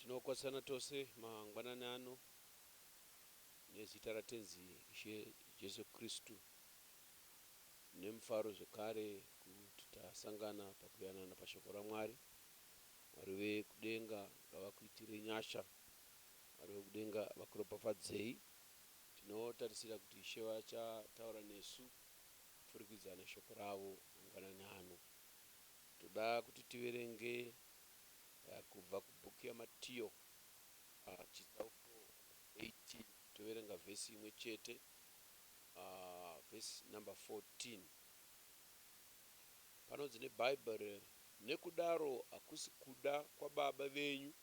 Tinokwasana tose mangwanani ano nezita ratenzi Ishe Jesu Kristu nemufaro zvekare kuti tasangana pakuyanana pashoko raMwari. Mwari wekudenga ngavakuitire nyasha, Mwari wekudenga vakuropafadzei. Tinotarisira kuti Ishe vachataura nesu kupfurikidza neshoko ravo mangwanani ano. Toda kuti tiverenge kubva kubhuku yaMatiyo chitsauko 18 toverenga vhesi imwe chete, vhesi number 14. Panonzi nebhaibheri, nekudaro hakusi kuda kwaBaba venyu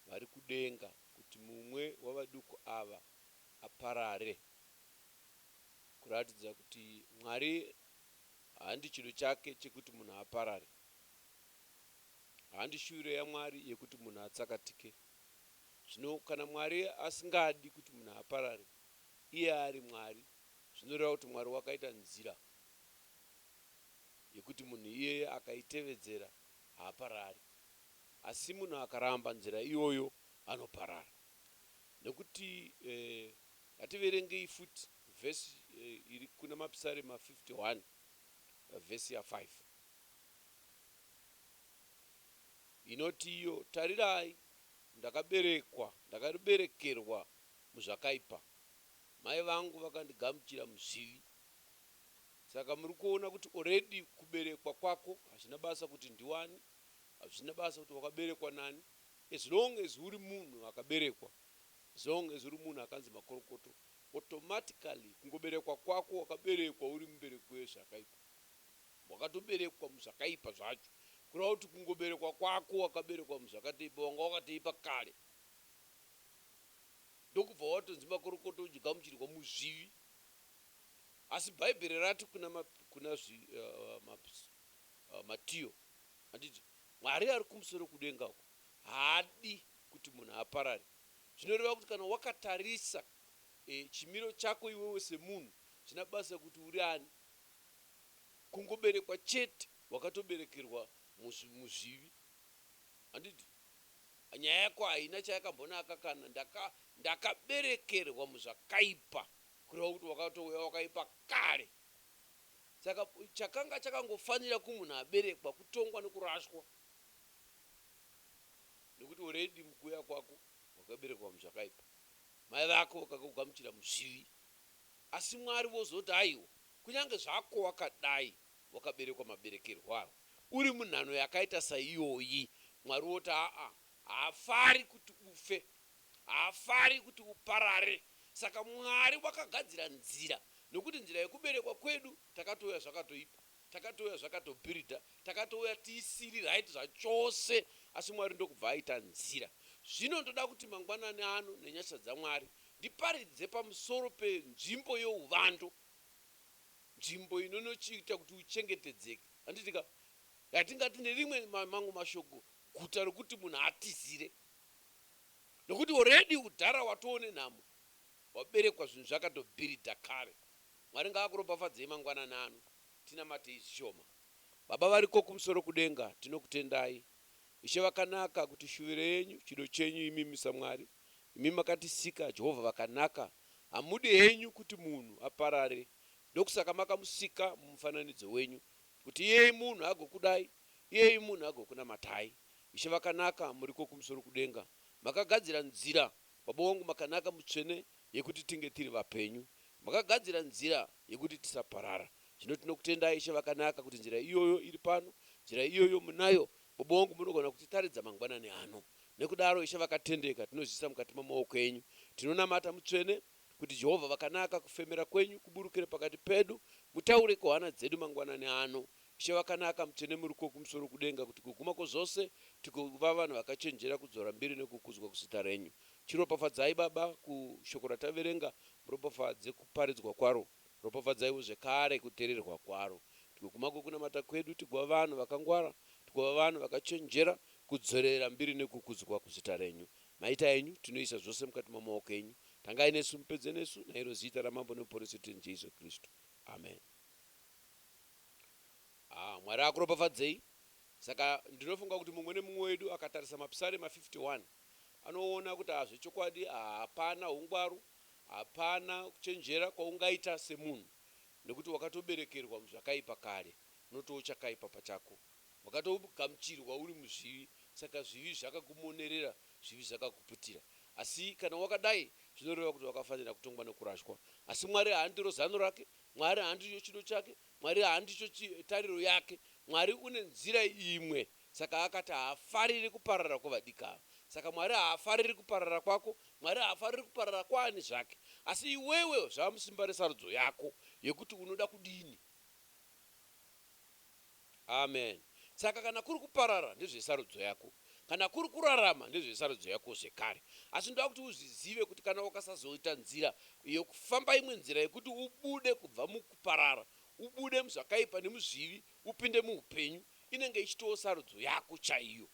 vari kudenga kuti mumwe wavaduku ava aparare. Kuratidza kuti Mwari handi chido chake chekuti munhu aparare, handi shure yaMwari yekuti munhu atsakatike. Zvino kana Mwari asingadi kuti munhu aparare, iye ari Mwari, zvinoreva kuti Mwari wakaita nzira yekuti munhu iyeye akaitevedzera haaparari, asi munhu akaramba nzira iyoyo anoparara. Nekuti ngativerengei futi vhesi iri kuna Mapisarema 51 vhesi ya5 inoti iyo, tarirai ndakariberekerwa muzvakaipa, mai vangu vakandigamuchira muzvivi. Saka muri kuona kuti already kuberekwa kwako hazvina basa kuti ndiwani, hazvina basa kuti wakaberekwa nani, as long as uri munhu akaberekwa, as long as uri munhu akanzi makorokoto, automatically kungoberekwa kwako wakaberekwa uri mubereki wezvakaipa, wakatoberekwa muzvakaipa zvacho. Kureva kuti kungoberekwa kwako wakaberekwa muzvakaipa, wanga wakateipa kare, ndokubva watonzi makorokoto uchigamuchirwa muzvivi. Asi bhaibheri rati kuna Matiyo, handiti Mwari ari kumusoro kudenga uko haadi kuti munhu aparare. Zvinoreva kuti kana wakatarisa chimiro chako iwewe semunhu, china basa kuti uri ani, kungoberekwa chete wakatoberekerwa muzvivi. Handiti nyaya yako haina chayakambonaka kana ndakaberekerwa muzvakaipa, kureva kuti wakatouya wakaipa kare. Saka chakanga chakangofanira kumunhu aberekwa kutongwa nekurashwa, nekuti already mukuuya kwako wakaberekwa muzvakaipa, mai vako vakakugamuchira muzvivi. Asi Mwari vozoti aiwo, kunyange zvako wakadai wakaberekwa maberekerwo avo, uri munhano yakaita saiyoyi, Mwari voti haafari kuti ufe, haafari kuti uparare. Saka Mwari wakagadzira nzira, nokuti nzira yekuberekwa kwedu takatouya zvakatoipa, takatouya zvakatobhiridha, takatouya tiisiri right zvachose, asi Mwari ndokubva aita nzira. Zvino ndoda kuti mangwanani ano nenyasha dzaMwari ndiparidze pamusoro penzvimbo yeuvando, nzvimbo inonochiita kuti uchengetedzeke. Handitika yatingati nerimwe mamwe mashoko, guta rokuti munhu atizire, nokuti already udhara watoone nhamo, waberekwa zvinhu zvakatobhiridha kare. Mwari ngaakuropafadzei mangwanani ano, tinamatei zvishoma. Baba variko kumusoro kudenga, tinokutendai Ishe vakanaka kuti shuviro yenyu, chido chenyu imimi saMwari, imi makatisika Jehovha vakanaka, hamudi henyu kuti munhu aparare. Ndokusaka makamusika mumufananidzo wenyu, kuti iyei munhu agokudai, iyei munhu agokunamatai. Ishe vakanaka muriko kumusoro kudenga, makagadzira nzira, Baba wangu makanaka mutsvene, yekuti tinge tiri vapenyu, makagadzira nzira yekuti tisaparara. Zvino tinokutendai Ishe vakanaka kuti nzira iyoyo iri pano, nzira iyoyo munayo. Baba wangu munogona kutitaridza mangwanani ano. Nekudaro Ishe vakatendeka tinozvisa mukati mamaoko enyu. Tinonamata mutsvene kuti Jehovha vakanaka kufemera kwenyu kuburukire pakati pedu, mutaure kuhana dzedu mangwanani ano. Ishe vakanaka mutsvene muriko kumusoro kudenga, kuti kuguma kwozvose tikuva vanhu vakachenjera kudzora mbiri nekukudzwa kuzita renyu. Chiropafadzai Baba kushoko rataverenga, muropafadze kuparidzwa kwaro, ropafadzaiwo zvekare kuteererwa kwaro. Tikuguma kunamata kwedu tigova vanhu vakangwara, tigova vanhu vakachenjera kudzorera mbiri nekukudzwa kuzita renyu. Maita enyu tinoisa zvose mukati mamaoko enyu. Tangai nesu, mupedze nesu, nairo zita ramambo nemuporesi wedu Jesu Kristu. Amen. Mwari akuropafadzei. Saka ndinofunga kuti mumwe nemumwe wedu akatarisa Mapisarema 51 anoona kuti zvechokwadi hapana ungwaru, hapana kuchenjera kwaungaita semunhu, nekuti wakatoberekerwa muzvakaipa kare, unotowo chakaipa pachako, wakatogamuchirwa uri muzvivi, saka zvivi zvakakumonerera, zvivi zvakakuputira. Asi kana wakadai zvinoreva kuti wakafanira kutongwa nekurashwa. Asi Mwari haandiro zano rake, Mwari handicho chido chake, Mwari handicho tariro yake. Mwari une nzira imwe, saka akati haafariri kuparara kwavadika. Saka Mwari haafariri kuparara kwako, Mwari haafariri kuparara kwaani zvake, asi iwewe zvamusimba resarudzo yako yekuti unoda kudini. Amen. Saka kana kuri kuparara ndezvesarudzo yako, kana kuri kurarama ndezvesarudzo yako zvekare. Asi ndoda kuti uzvizive kuti kana wakasazoita nzira yokufamba imwe nzira yekuti ubude kubva mukuparara, ubude muzvakaipa nemuzvivi, upinde muupenyu, inenge ichitowo sarudzo yako chaiyo.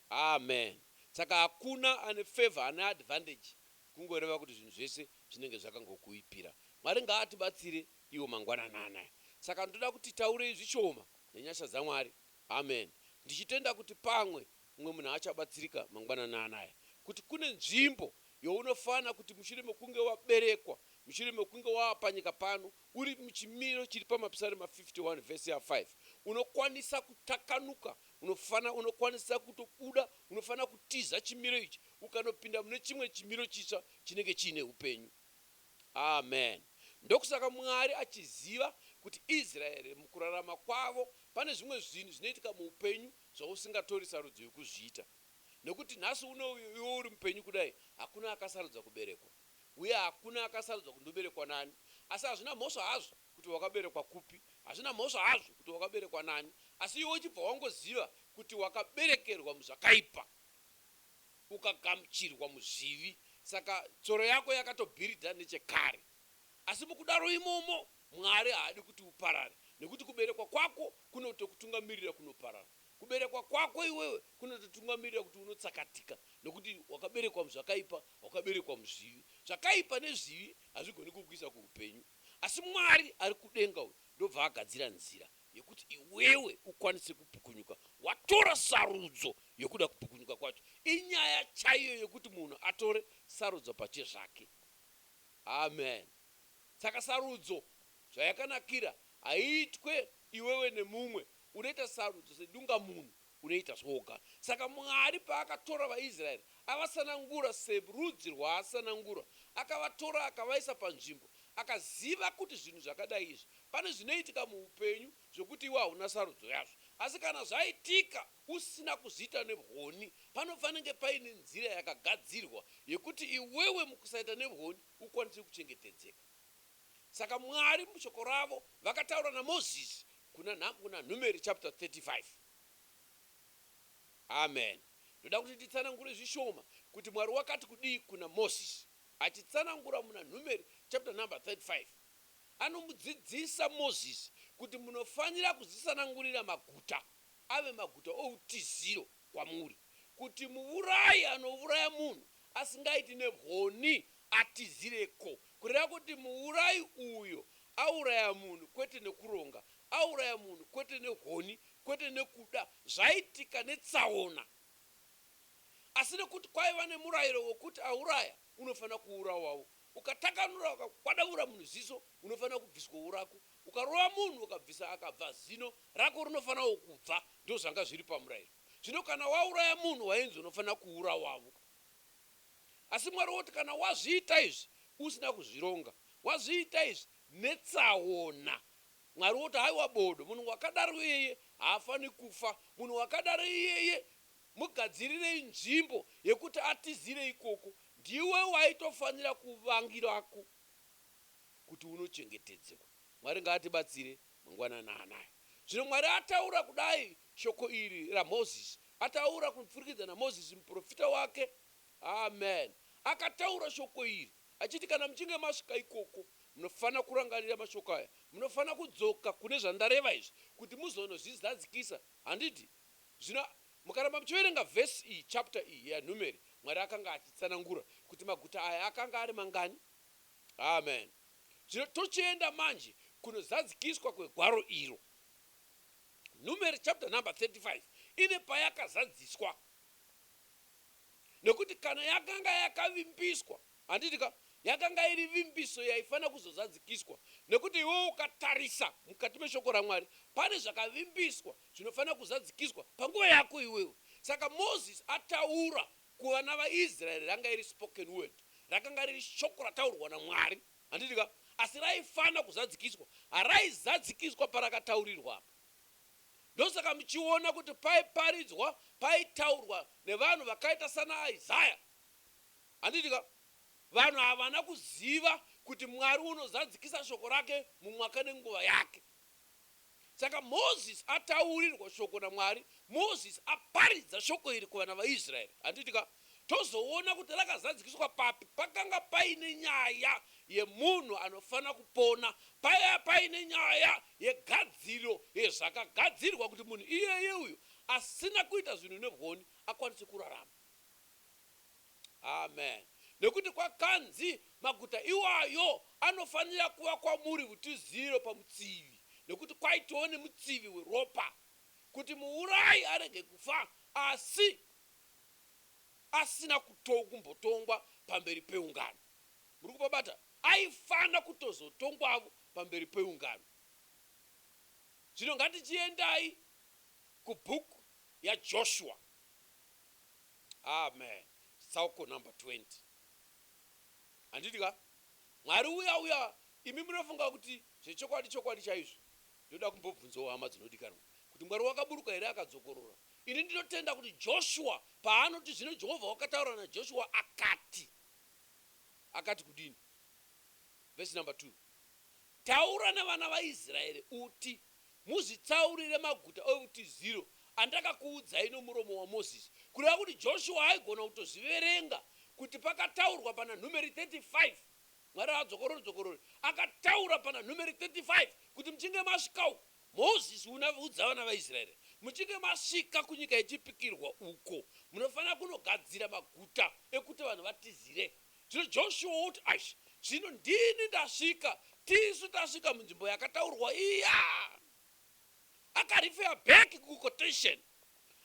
Amen. Saka hakuna ane favor, ane advantage kungoreva kuti zvinhu zvese zvinenge zvakangokuipira. Mwari ngaatibatsire iwo mangwanana anaya. Saka ndoda kuti taurei zvishoma nenyasha dzaMwari. Amen. Ndichitenda kuti pamwe mumwe munhu achabatsirika mangwanana anaya, kuti kune nzvimbo younofana kuti mushure mekunge waberekwa, mushure mekunge wapanyika pano, uri muchimiro chiri pamapisarema 51 vhesi ya 5, unokwanisa kutakanuka, unokwanisa kutobuda, unofana kutiza chimiro ichi ukanopinda mune chimwe chimiro chitsva chinenge chiine upenyu. Amen. Ndokusaka Mwari achiziva kuti Israeri mukurarama kwavo pane zvimwe zvinhu zvinoitika muupenyu zvausingatori sarudzo yokuzviita. Nekuti nhasi iwe uri mupenyu kudai, hakuna akasarudza kuberekwa, uye hakuna akasarudza kundoberekwa nani. Asi hazvina mhosva hazvo kuti wakaberekwa kupi, hazvina mhosva hazvo kuti wakaberekwa nani, asi iwe uchibva wangoziva kuti wakaberekerwa muzvakaipa, ukagamuchirwa muzvivi, saka tsoro yako yakatobhiridha nechekare. Asi mukudaro imomo Mwari haadi kuti uparare, nekuti kuberekwa kwako kunotokutungamirira kunoparara. Kuberekwa kwako iwewe kunototungamirira kuti unotsakatika, nekuti wakaberekwa muzvakaipa, wakaberekwa muzvivi. Zvakaipa nezvivi hazvigoni kukuisa kuupenyu. Asi Mwari ari kudenga uyu ndobva agadzira nzira yekuti iwewe ukwanise kupukunyuka. Watora sarudzo yokuda kupukunyuka kwacho. Inyaya chaiyo yekuti munhu atore sarudzo pache zvake. Amen. Saka sarudzo zvayakanakira haitwe iwewe nemumwe, unoita sarudzo sedunga munhu unoita zvoga. Saka Mwari paakatora vaIsraeri avasanangura serudzi rwaasanangura, akavatora akavaisa panzvimbo, akaziva kuti zvinhu zvakadai izvi pane zvinoitika muupenyu zvokuti iwe hauna sarudzo yazvo. Asi kana zvaitika usina kuzviita nevhoni, panofanenge paine nzira yakagadzirwa yekuti iwewe mukusaita nevhoni ukwanise kuchengetedzeka. Saka Mwari mushoko ravo vakataura naMozisi kuna Numeri chapter 35. Amen. Ndoda kuti titsanangure zvishoma kuti Mwari wakati kudii kuna Mozisi. Achitsanangura muna Numeri chapter number 35. Anomudzidzisa Mozisi kuti munofanira kuzitsanangurira maguta, ave maguta outiziro kwamuri. Kuti muurayi anouraya munhu asingaiti nevhoni atizireko. Kureva kuti muurayi uyo auraya munhu kwete nekuronga, auraya munhu kwete nehoni, kwete nekuda, zvaitika netsaona. Asi nekuti kwaiva nemurayiro wokuti auraya unofanira kuurawawo. Ukatakanura ukakwadavura munhu ziso unofanira kubviswa urako. Ukarova munhu ukabvisa akabva zino rako rinofanira kubva. Ndizvo zvanga zviri pamurayiro. Zvino kana wauraya munhu wainzi unofanira kuurawawo. Asi Mwari woti kana wazviita izvi usina kuzvironga, wazviita izvi netsaona, Mwari woti haiwa bodo, munhu wakadaro iyeye haafani kufa. Munhu wakadaro iyeye mugadzirirei nzvimbo yekuti atizire ikoko. Ndiwe waitofanira kuvangirako kuti unochengetedzeka. Mwari ngaatibatsire mangwanana anaya. Zvino Mwari ataura kudai shoko iri raMozisi, ataura kupfurikidza naMozisi muprofita wake. Amen. Akataura shoko iri achiti kana mchinge masvika ikoko munofanira kurangarira mashoko aya, munofanira kudzoka kune zvandareva izvi kuti muzonozvizadzikisa. Handiti zvino mukaramba muchiverenga vhesi iyi, chapter iyi yaNumeri, Mwari akanga achitsanangura kuti maguta aya akanga ari mangani. Amen. Zvino tochienda manje kunozadzikiswa kwegwaro iro. Numeri chapter number 35 ine payakazadziswa. nekuti kana yakanga yakavimbiswa, handitika yakanga iri vimbiso yaifana kuzozadzikiswa, nekuti iwe ukatarisa mukati meshoko raMwari pane zvakavimbiswa zvinofana kuzadzikiswa panguva yako iwewe. Saka Moses ataura kuvana vaIsraeri ranga iri spoken word, rakanga riri shoko rataurwa naMwari, handitika, asi raifana kuzadzikiswa, haraizadzikiswa parakataurirwa apa. Ndosaka muchiona kuti paiparidzwa, paitaurwa nevanhu vakaita sana Isaya, handitika, vanhu havana kuziva kuti Mwari unozadzikisa shoko rake mumwaka nenguva yake. Saka Moses ataurirwa shoko naMwari, Moses aparidza shoko iri kuvana vaIsraeri, handitika, tozoona kuti rakazadzikiswa papi. Pakanga paine nyaya yemunhu anofana kupona, paya paine nyaya yegadziro yezvakagadzirwa kuti munhu iyeye uyu asina kuita zvinhu nevhoni akwanise kurarama. Amen. Nekuti kwakanzi maguta iwayo anofanira kuva kwamuri utiziro pamutsivi, nekuti kwaitowo nemutsivi weropa, kuti muurayi arege kufa asi asina kumbotongwa pamberi peungano. Muri kupabata? Aifana kutozotongwavo pamberi peungano. Zvino ngatichiendai kubhuku yaJoshua. Amen. Sauko number 20. Handitika, Mwari uya imi munofunga kuti zvechokwadi chaizvo. Ndoda kumbobvunzawo hama dzinodikanwa kuti Mwari wakaburuka here akadzokorora. Ini ndinotenda kuti Joshua paanoti zvino Jehovha wakataura naJoshua akati kudini? Verse number 2. Taura navana vaIsraeri uti muzvitsaurire maguta outiziro andakakuudzai nomuromo waMozisi. Kureva kuti Joshua aigona kutozviverenga kuti pakataurwa pana numeri 35. Mwari adzokorore akataura pana numeri 35 kuti mchinge masvika uko, Mozisi unaudza vana vaIsraeri, muchinge masvika kunyika yechipikirwa uko munofana kunogadzira maguta ekuti vanhu vatizire. Zvino Joshua uti aish, zvino ndini ndasvika, tisu tasvika munzvimbo yakataurwa iya. Akarifera back kuquotation,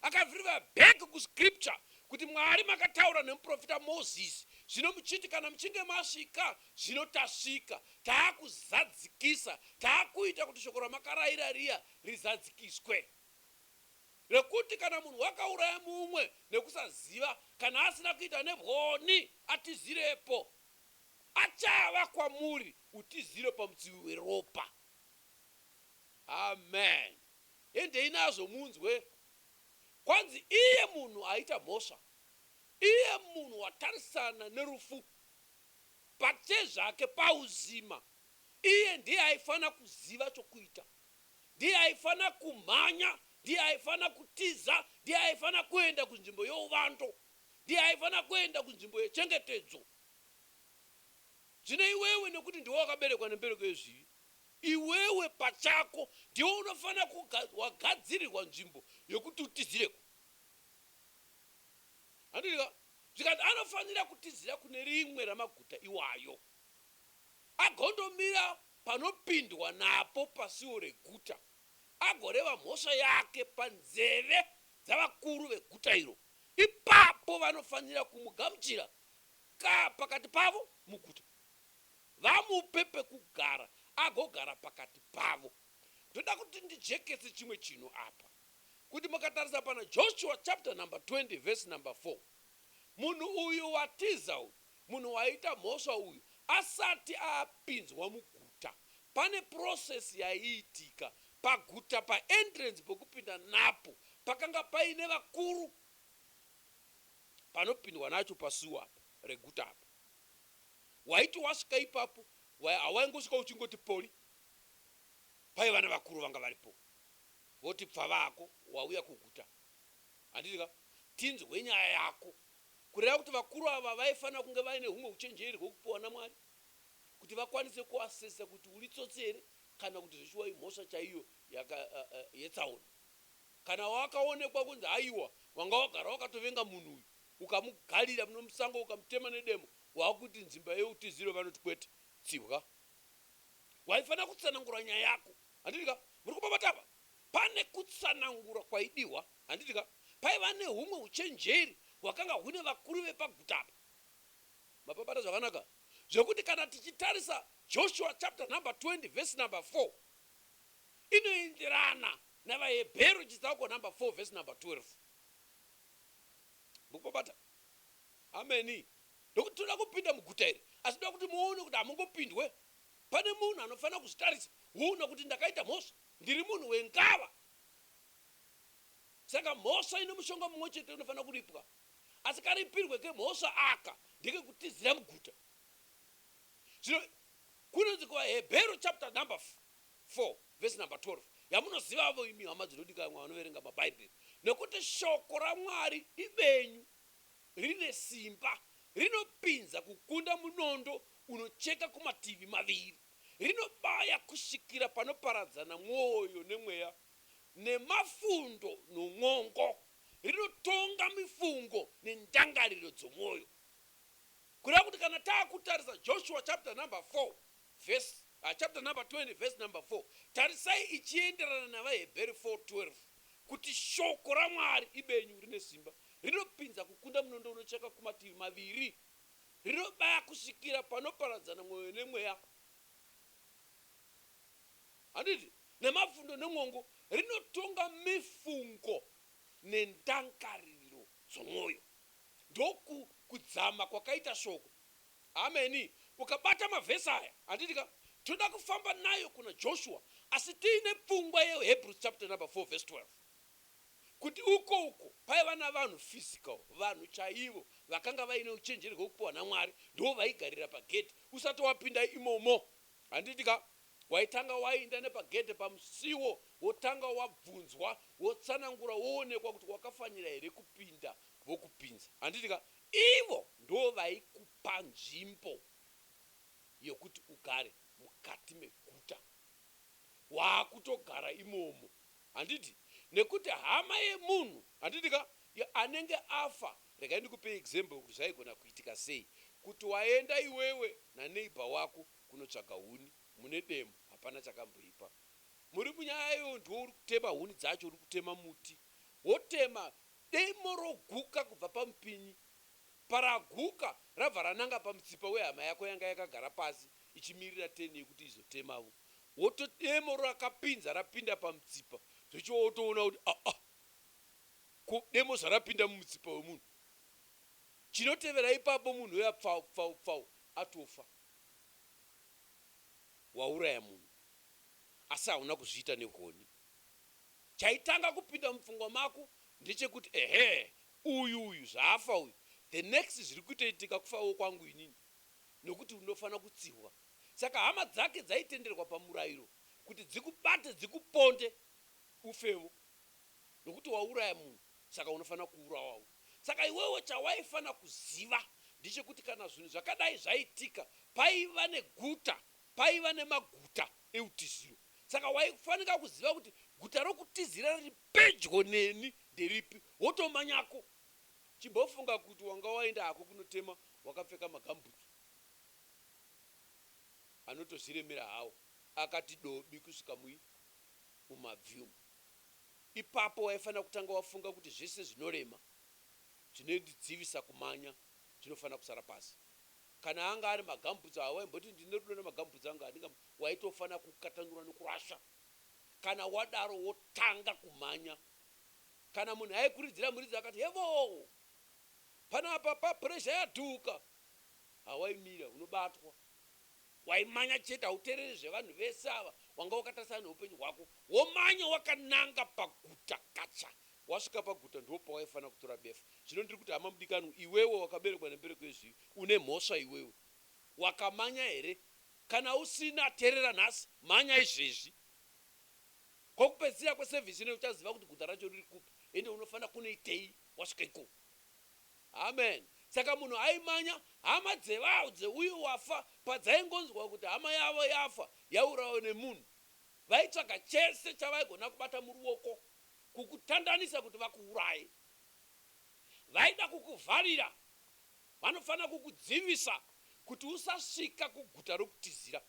akarifera back kuscripture kuti Mwari makataura nemuprofita Moses. Zvino muchiti kana muchinge masvika, zvino tasvika, taakuzadzikisa, taakuita kuti shoko ramakarayira riya rizadzikiswe. Rekuti kana munhu wakauraya mumwe nekusaziva, kana asina kuita nevhoni atizirepo, achava kwamuri utiziro pamutsivi weropa. Amen. Endei nazvo munzwe. Kwanzi iye munhu aita mhosva, iye munhu watarisana nerufu pachezvake pauzima, iye ndiye aifana kuziva chokuita, ndiye aifana kumhanya, ndiye aifana kutiza, ndiye aifana kuenda kunzvimbo yeuvando, ndiye aifana kuenda kunzvimbo yechengetedzo. Zvino iwewe nekuti ndiwe wakaberekwa nembereko yezvivi, iwewe pachako ndiwe unofana wagadzirirwa nzvimbo yokuti utizireko. Handika, zvikati anofanira kutizira kune rimwe ramaguta iwayo, agondomira panopindwa napo pasuo reguta, agoreva mhosva yake panzeve dzavakuru veguta iro. Ipapo vanofanira kumugamuchira pakati pavo muguta, vamupe pekugara, agogara pakati pavo. Ndoda kuti ndijekese chimwe chino apa, kuti mukatarisa pana Joshua chapter number 20 verse number 4. Munhu uyu watiza uyu, munhu waita mhosva uyu, asati apinzwa muguta, pane process yaiitika paguta, paentrance pokupinda napo, pakanga paine vakuru panopindwa nacho pasuo apa reguta apa. Waiti wasvika ipapo, hawaingosvika uchingoti poli, paiva nevakuru vanga varipo, voti pfa vako wauya kuguta. Handitika, tinzwe nyaya yako, kureva kuti vakuru ava vaifana kunge vaine humwe uchenjeri hwokupiwa naMwari, kuti vakwanise kuasesa kuti uri tsotsi here kana kuti zvichiwa imhosva chaiyo yetsaona. Kana wakaonekwa kunzi aiwa wanga wagara wakatovenga munhu uyu, ukamugarira munomusango ukamutema nedemo, wakuti nzimba yeutiziro vanoti kwete, tsibwa. Waifana kutsanangura nyaya yako. Handitika, muri kupabatapa, pane kutsanangura kwaidiwa. Handitika, paiva nehumwe uchenjeri hwakanga hune vakuru vepagutapa. Mapapata zvakanaka zvekuti kana tichitarisa Joshua chapter number 20 verse number 4 inoenderana navaHebheru chitsauko number 4 verse number 12. Mukupapata? Ameni. Ndokuti toda kupinda muguta iri, asi toda kuti muone kuti hamungopindwe. Pane munhu anofanira kuzvitarisa, uona kuti ndakaita mhosva, ndiri munhu wengava. Saka mhosva ine mushonga mumwe chete unofanira kuripwa. Asi karipirwe kemhosva aka ndekekutizira muguta. Zvino kunonzi kuvaHebheru chapter number 4 verse number 12 yamunozivavo imi hama dzinodikanwa vanoverenga mabhaibheri, nekuti shoko raMwari ibenyu, rine simba, rinopinza kukunda munondo unocheka kumativi maviri, rinobaya kusvikira panoparadzana mwoyo nemweya, nemafundo nomwongo, rinotonga mifungo nendangariro dzomwoyo. Kureva kuti kana taakutarisa Joshua chapter number 4 verse chapter number 20 verse number 4, tarisai ichienderana navaHebheru 4:12 kuti shoko raMwari ibenyu, rine simba, rinopinza kukunda munondo unocheka kumativi maviri, rinobaya kusvikira panoparadzana mwoyo nemweya, handiti, nemafundo nemwongo, rinotonga mifungo nendangariro dzomwoyo. Ndoku kudzama kwakaita shoko. Ameni. Ukabata mavhesi aya, handitika, toda kufamba nayo kuna Joshua, asi tiine pfungwa yeHebrews chapter number 4 verse 12. Kuti uko paiva navanhu physical, vanhu chaivo vakanga vaine uchenjeri hwekupiwa naMwari, ndo vaigarira pagedhi. Usati wapinda imomo, handitika, waitanga wainda nepagedhi pamusiwo, wotanga wabvunzwa, wotsanangura, woonekwa kuti wakafanira here kupinda, vokupinza. Handitika, ivo ndo vaikupa nzvimbo yokuti ugare mukati meguta, wakutogara imomo. Handiti, nekuti hama yemunhu, handitika, anenge afa, regai ndikupe example kuti zvaigona kuitika sei. Kuti waenda iwewe naneighbor wako kunotsvaga huni mune demo, hapana chakamboipa. Muri munyaya iyo ndiwo uri kutema huni dzacho, uri kutema muti, wotema demo roguka kubva pamupinyi, paraguka rabva rananga pamutsipa wehama yako yanga yakagara pasi ichimirira teni yekuti izotemavo. Woto demo rakapinza rapinda pamutsipa, zvichiwa wotoona kuti demo zvarapinda mumutsipa wemunhu. Chinotevera ipapo munhu uya pfau atofa. Wauraya munhu, asi hauna kuzviita nehoni. Chaitanga kupinda mupfungwa mako ndechekuti uyu zvafa uyu, the next zviri kutoitika kufawo kwangu inini, nokuti unofana kutsiwa. Saka hama dzake dzaitenderwa pamurayiro kuti dzikubate, dzikuponde ufewo, nokuti wauraya munhu, saka unofana kuurawawo. Saka iwewe chawaifana kuziva ndechekuti kana zvinhu zvakadai zvaitika, paiva neguta, paiva nemaguta eutiziro. Saka waifanika kuziva kuti guta rokutizira riri pedyo neni nderipi, wotomanyako. Chimbofunga kuti wanga waenda hako kunotema wakapfeka magambutsu, anotozviremera hawo, akati dobi kusvika mumabvyumu. Ipapo waifana kutanga wafunga kuti zvese zvinorema, zvinondidzivisa kumanya, zvinofana kusara pasi. Kana anga ari magambutsu awo, waimboti ndine rudo namagambutsu anga, andinga, waitofana kukatanura nokurasha. Kana wadaro wotanga kumanya. Kana munhu aikurudzira muridzi akati hevo, panapa papuresha yadhuka, hawaimira, unobatwa. Waimanya chete, hauteereri zvevanhu vese ava, wanga wakatarisana neupenyu hwako, womanya wakananga paguta kacha. Wasvika paguta ndipo waifana kutora befa. Zvino ndiri kuti hama mudikanu, iwewe wakaberekwa nembereko yezvivi, une mhosva iwewe. Wakamanya here? Kana usina, teerera nhasi, manya izvezvi. Kwokupedzisira kwesevhisi ine uchaziva kuti guta racho riri kupi, ende unofana kunoitei wasvika ikoko. Amen. Saka munhu aimanya hama dzeuyo wafa, padzaingonzwa kuti hama yavo yafa, yaurawa nemunhu, vaitsvaga chese chavaigona kubata muruoko kukutandanisa kuti vakuuraye. Vaida kukuvharira, vanofana kukudzivisa kuti usasvika kuguta rokutizira,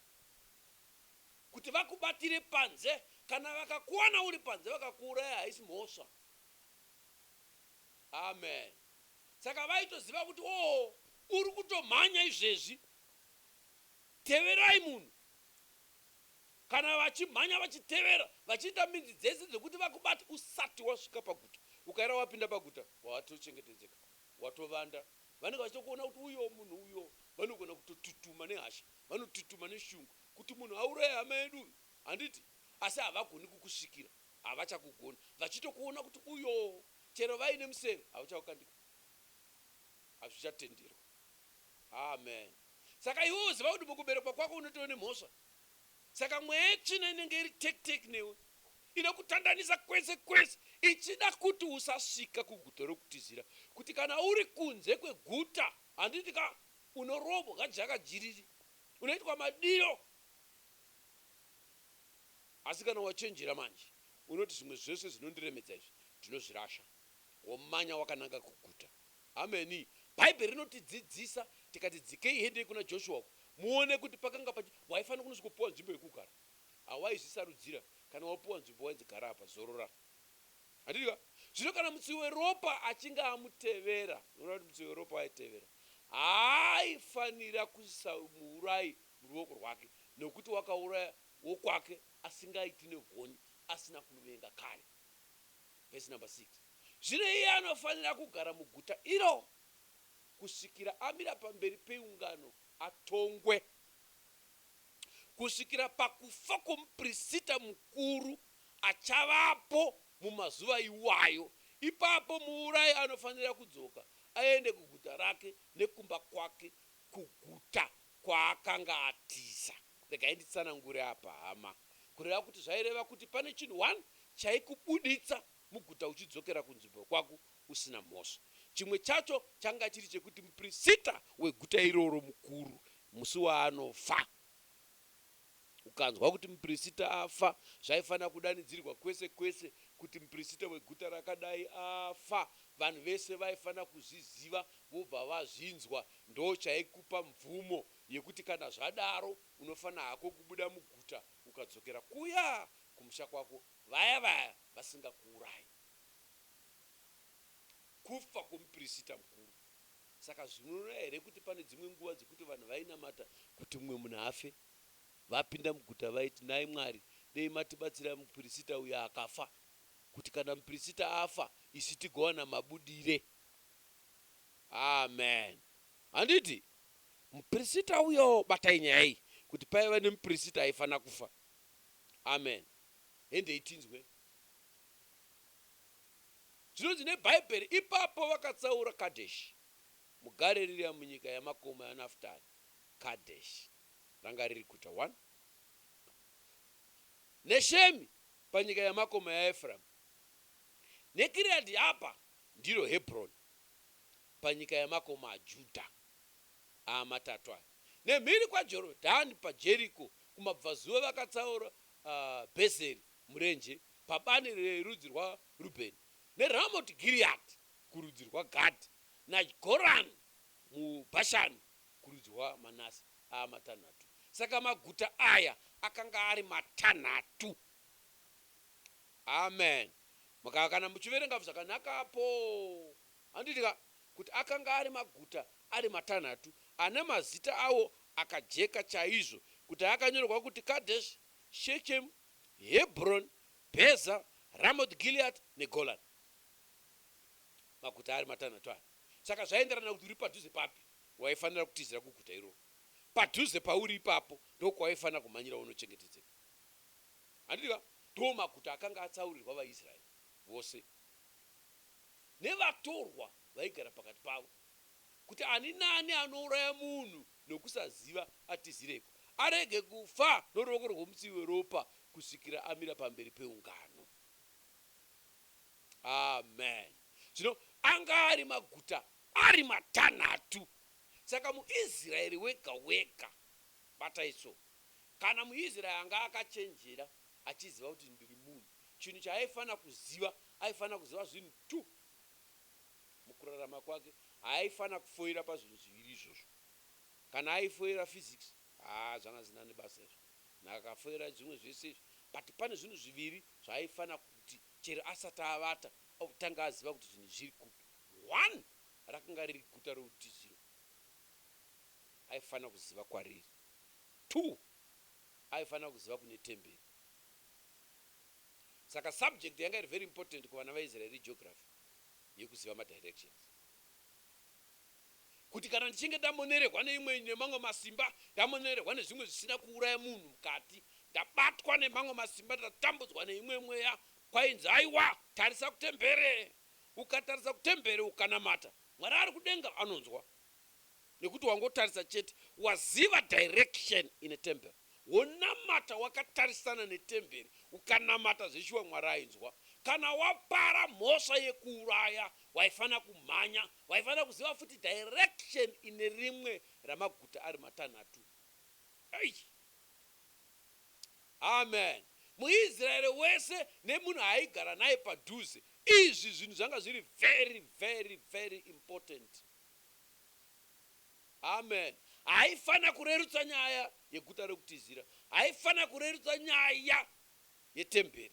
kuti vakubatire panze. Kana vakakuwana uri panze vakakuuraya, haisi mhosva. Amen. Saka vaitoziva kuti uri kutomhanya izvezvi, teverai munhu. Kana vachimhanya vachitevera, vachiita midzi dzese dzekuti vakubate usati wasvika paguta. Ukaira wapinda paguta, watochengetedzeka, watovanda. Vanenge vachitokuona kuti uyo munhu uyo, vanogona kutotutuma nehasha, vanotutuma neshungu, kuti munhu auraye hama yedu, handiti? Asi havagoni kukusvikira, havachakugona. Vachitokuona kuti uyo, chero vaine museve, havachakukandika, hazvichatenderwa. Amen. Saka iwe uziva kuti mukuberekwa kwako unotoone mhosva. Saka mweya yetsvina inenge iri tek newe, inokutandanisa kwese kwese, ichida kuti usasvika kuguta rokutizira. Kuti kana uri kunze kweguta, handiti ka, unorobwa jakajiriri, unoitwa madiro. Asi kana wachenjera manje, unoti zvimwe zvese zvinondiremedza izvi ndinozvirasha, womanya wakananga kuguta. Ameni. Bhaibheri rinotidzidzisa, tikati dzikei hende kuna Joshua, muone kuti pakanga waifanira kunozokupuwa nzvimbo yekugara. Hawaizvisarudzira, kana wapuwa nzvimbo wainzigara apa zorora. Handika? Zvino kana mutsivi weropa achinge amutevera, unoona kuti mutsivi weropa aitevera, haifanira kuisa muurayi muruoko rwake, nokuti wakauraya wokwake asingaiti negonyi, asina kumuvenga kare. Verse number 6. Zvino iye anofanira kugara muguta iro kusvikira amira pamberi peungano atongwe, kusvikira pakufa kwomuprista mukuru achavapo mumazuva iwayo. Ipapo muurayi anofanira kudzoka aende kuguta rake nekumba kwake, kuguta kwaakanga atiza. Regai nditsanangure apa hama, kureva kuti zvaireva kuti pane chinhu 1 chaikubuditsa muguta uchidzokera kunzvimbo kwako usina mhosva. Chimwe chacho changa chiri chekuti muprista weguta iroro mukuru, musi waanofa, ukanzwa kuti muprista afa, zvaifanira kudanidzirwa kwese kwese kuti muprista weguta rakadai afa. Vanhu vese vaifanira kuzviziva, vobva vazvinzwa. Ndo chaikupa mvumo yekuti kana zvadaro unofanira hako kubuda muguta ukadzokera kuya kumusha kwako, vaya vasingakuurayi. Kufa kwomuprista mukuru. Saka zvinoona here kuti pane dzimwe nguva dzekuti vanhu vainamata kuti mumwe munhu afe, vapinda muguta vaiti, nai Mwari, dei matibatsira muprista uyo akafa, kuti kana muprista afa isi tigowana mabudire. Amen. Handiti? Muprista uyo batai nyaya iyi, kuti paiva nemuprista aifanira kufa. Amen. Hende itinzwe. Zvinonzi neBhaibheri, ipapo vakatsaura Kadheshi muGarirea munyika yamakomo yaNafutari. Kadheshi ranga riri guta 1. neShemi panyika yamakomo yaEframu, neKiriati Hapa ndiro Hebhuroni panyika yamakomo aJudha amatatu aya. Nemhiri kwaJorodhani paJeriko kumabvazuva vakatsaura Bhezeri murenje pabani rerudzi rwaRubheni, neRamoti Giriati kurudzi rwaGadhi, naGorani muBhashani kurudzi rwaManase amatanhatu. Saka maguta aya akanga ari matanhatu. Amen. Kana muchiverenga zvakanakapo, handitika kuti akanga ari maguta ari matanhatu ane mazita awo akajeka chaizvo, kuti akanyorwa kuti Kadheshi, Shekemu, Hebhuroni, Bheza, Ramoth Gilead neGolani. Maguta ari matanhatu aya. Saka zvaenderana kuti uri padhuze papi, waifanira kutizira kuguta iroro. Padhuze pauri ipapo ndokwaifanira kumhanyira unochengetedzeka. Handika? Ndo maguta akanga atsaurirwa vaIsraeri vose, nevatorwa vaigara pakati pavo, kuti ani nani anouraya munhu nokusaziva atizireko, arege kufa noruoko rwomutsivi weropa kusvikira amira pamberi peungano. Amen. Zvino anga ari maguta ari matanhatu. Saka muIsraeri wega wega, bataiso, kana muIsraeri anga akachenjera achiziva kuti ndiri munhu, chinhu chaaifanira kuziva, aifanira kuziva zvinhu 2 mukurarama kwake. Haaifana kufoira pazvinhu zviviri izvozvo. Kana aifoira physics, zvanga zina nebasa izvo, nakafoira zvimwe zvese izvo, but pane zvinhu zviviri zvaaifana kuti chero asati avata otanga aziva kuti zvinhu zviri kupi. 1, rakanga riri guta reutiziro aifanira kuziva kwariri. 2 aifanira kuziva kune temberi. Saka subject yanga iri very important kuvana vaIsraeri geography yekuziva madirections, kuti kana ndichinge ndamonererwa neimwe nemamwe masimba, ndamonererwa nezvimwe zvisina kuuraya munhu mukati, ndabatwa nemamwe masimba, ndatambudzwa neimwe mweya, kwainzi aiwa tarisa kutembere. Ukatarisa kutembere ukanamata, Mwari ari kudenga anonzwa, nekuti wangotarisa chete, waziva direction in a temple. Wonamata wakatarisana netemberi, ukanamata zvishuwa Mwari ainzwa. Kana wapara mhosva yekuuraya, waifana kumhanya, waifana kuziva futi direction ine rimwe ramaguta ari matanhatu. Amen. MuIsraeri wese nemunhu aigara naye padhuze, izvi zvinhu zvanga zviri very very very important. Amen. Haifana kurerutsa nyaya yeguta rekutizira, haifana kurerutsa nyaya yetemberi.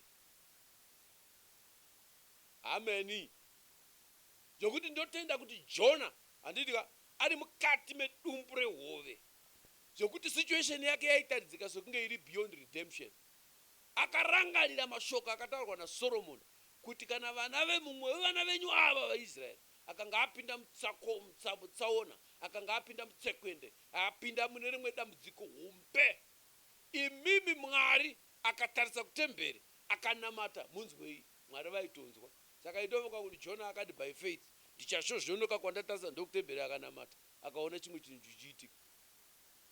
Amen. Zvokuti ndotenda kuti Jona handidika ari mukati medumbu rehove, zvokuti situation yake yaitaridzika sokunge iri beyond redemption. Akarangarira mashoko akataurwa naSoromoni kuti kana vana vemumwe wevana venyu ava vaIsraeri akanga apinda mutsaona, akanga apinda mutsekwende, apinda mune rimwe dambudziko hombe, imimi Mwari akatarisa kutemberi akanamata, munzwei, Mwari vaitonzwa. Saka itovoka kuti Jona akati by faith ndichashozvonoka kwandatarisa ndokutemberi akanamata, akaona chimwe chinhu chichiitika.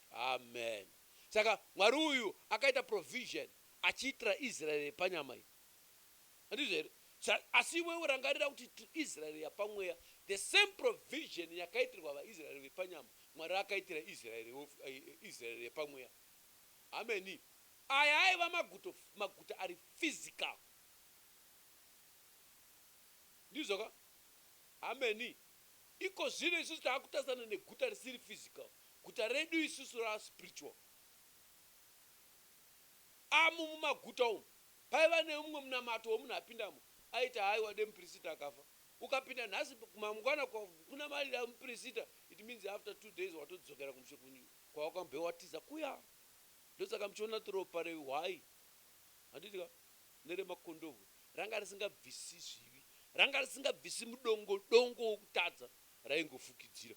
Amen. Saka Mwari uyu akaita provision achiitira Israeri panyama iyi. Handizvo here? Asi iwe urangarira kuti Israeri yapamweya, the same provision yakaitirwa vaIsraeri vepanyama, Mwari akaitira Israeri yepamweya. Amen. Aya aiva maguta ari physical. Ndizvo ka? Amen. Iko zvino isusu taakutarisana neguta risiri physical. Guta redu isusu ra spiritual. Amu mumaguta umu paiva neumwe munamato womunhu apindamo aiti haiwa demuprista akafa. Ukapinda nhasi kumangwana kuna marira muprista, it means after 2 days watodzokera kwawakambewatiza kuya. Ndosaka muchiona ropa rehwai, handitika, neremakondobwe ranga risingabvisi zvivi, ranga risingabvisi mudongodongo wokutadza, raingofukidzira.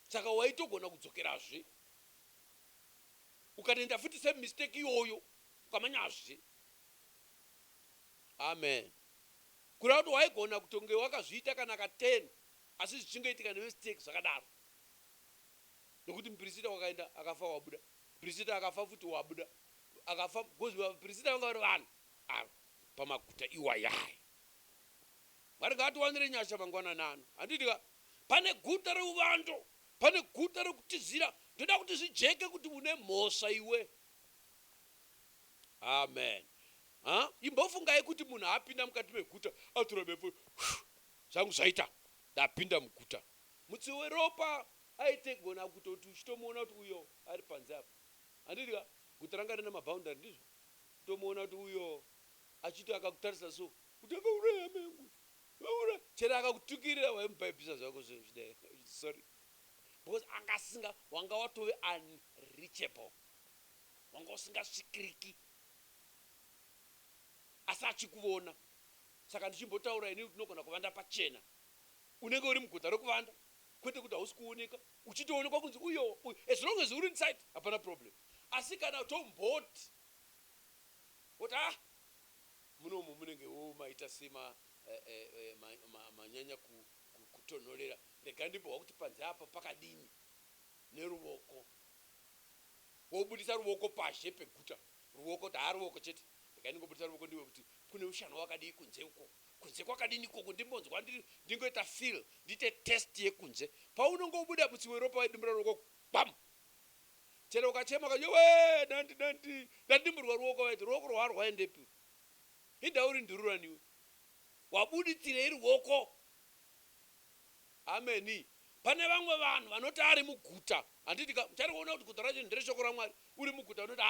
Saka waitogona kudzokerazve ukatenda futi semistake iyoyo ukamanyazve. Amen. Kureva kuti waigona kutonge wakazviita kana ka 10 asi zvichingoitika nemistake zvakadaro, nokuti muprista wakaenda akafa wabuda, muprista akafa futi wabuda, akafa gozi vaprista vanga vari vanhu pamaguta iwayai. Mwari ngatiwanire nyasha mangwananano. Handitika pane guta reuvando, pane guta rekutizira, ndoda kuti zvijeke kuti une mhosva iwe. Amen. Imbofungai kuti munhu apinda mukati meguta atora mhepo, zvangu zvaita, ndapinda muguta. Mutsivi weropa aitegona kutoti uchitomuona kuti uyo ari panze apa. Handitika guta ranga rina maboundary, ndizvo tomuona kuti uyo achiti akakutarisa so kuti akauraya mengu, chero akakutukirira waimubhaibhisa zvako zvidai, sorry, because angasinga wanga watove unreachable, wanga usingasvikiriki, asi achikuona. Saka ndichimbotaura ini tinogona kuvanda pachena, unenge uri muguta rekuvanda, kwete kuti hausi kuoneka, uchitoonekwa kunzi uyo, as long as uri inside hapana problem. Asi kana tomboti kuti munomu munenge maita sema manyanya kutonhorera, rega ndimbowa kuti panze apa pakadini neruoko, wobudisa ruoko pashe peguta, ruoko ruoko chete, rega ndingobudisa ruoko ndiwe kuti kune ushano wakadii kunze uko, kunze kwakadini ikoko, ndimbonzwa ndingoita feel, ndite test yekunze. Paunongobuda mutsivi weropa waidimbura ruoko bam, chero ukachema kayowe ndandimburwa ruoko, waiti ruoko rwaendepi, indauri ndirura niwe wabuditsire ruoko. Amen. Pane vamwe vanhu vanoti ari muguta, handiti chari kuona kuti guta racho ndere shoko raMwari, uri muguta unoti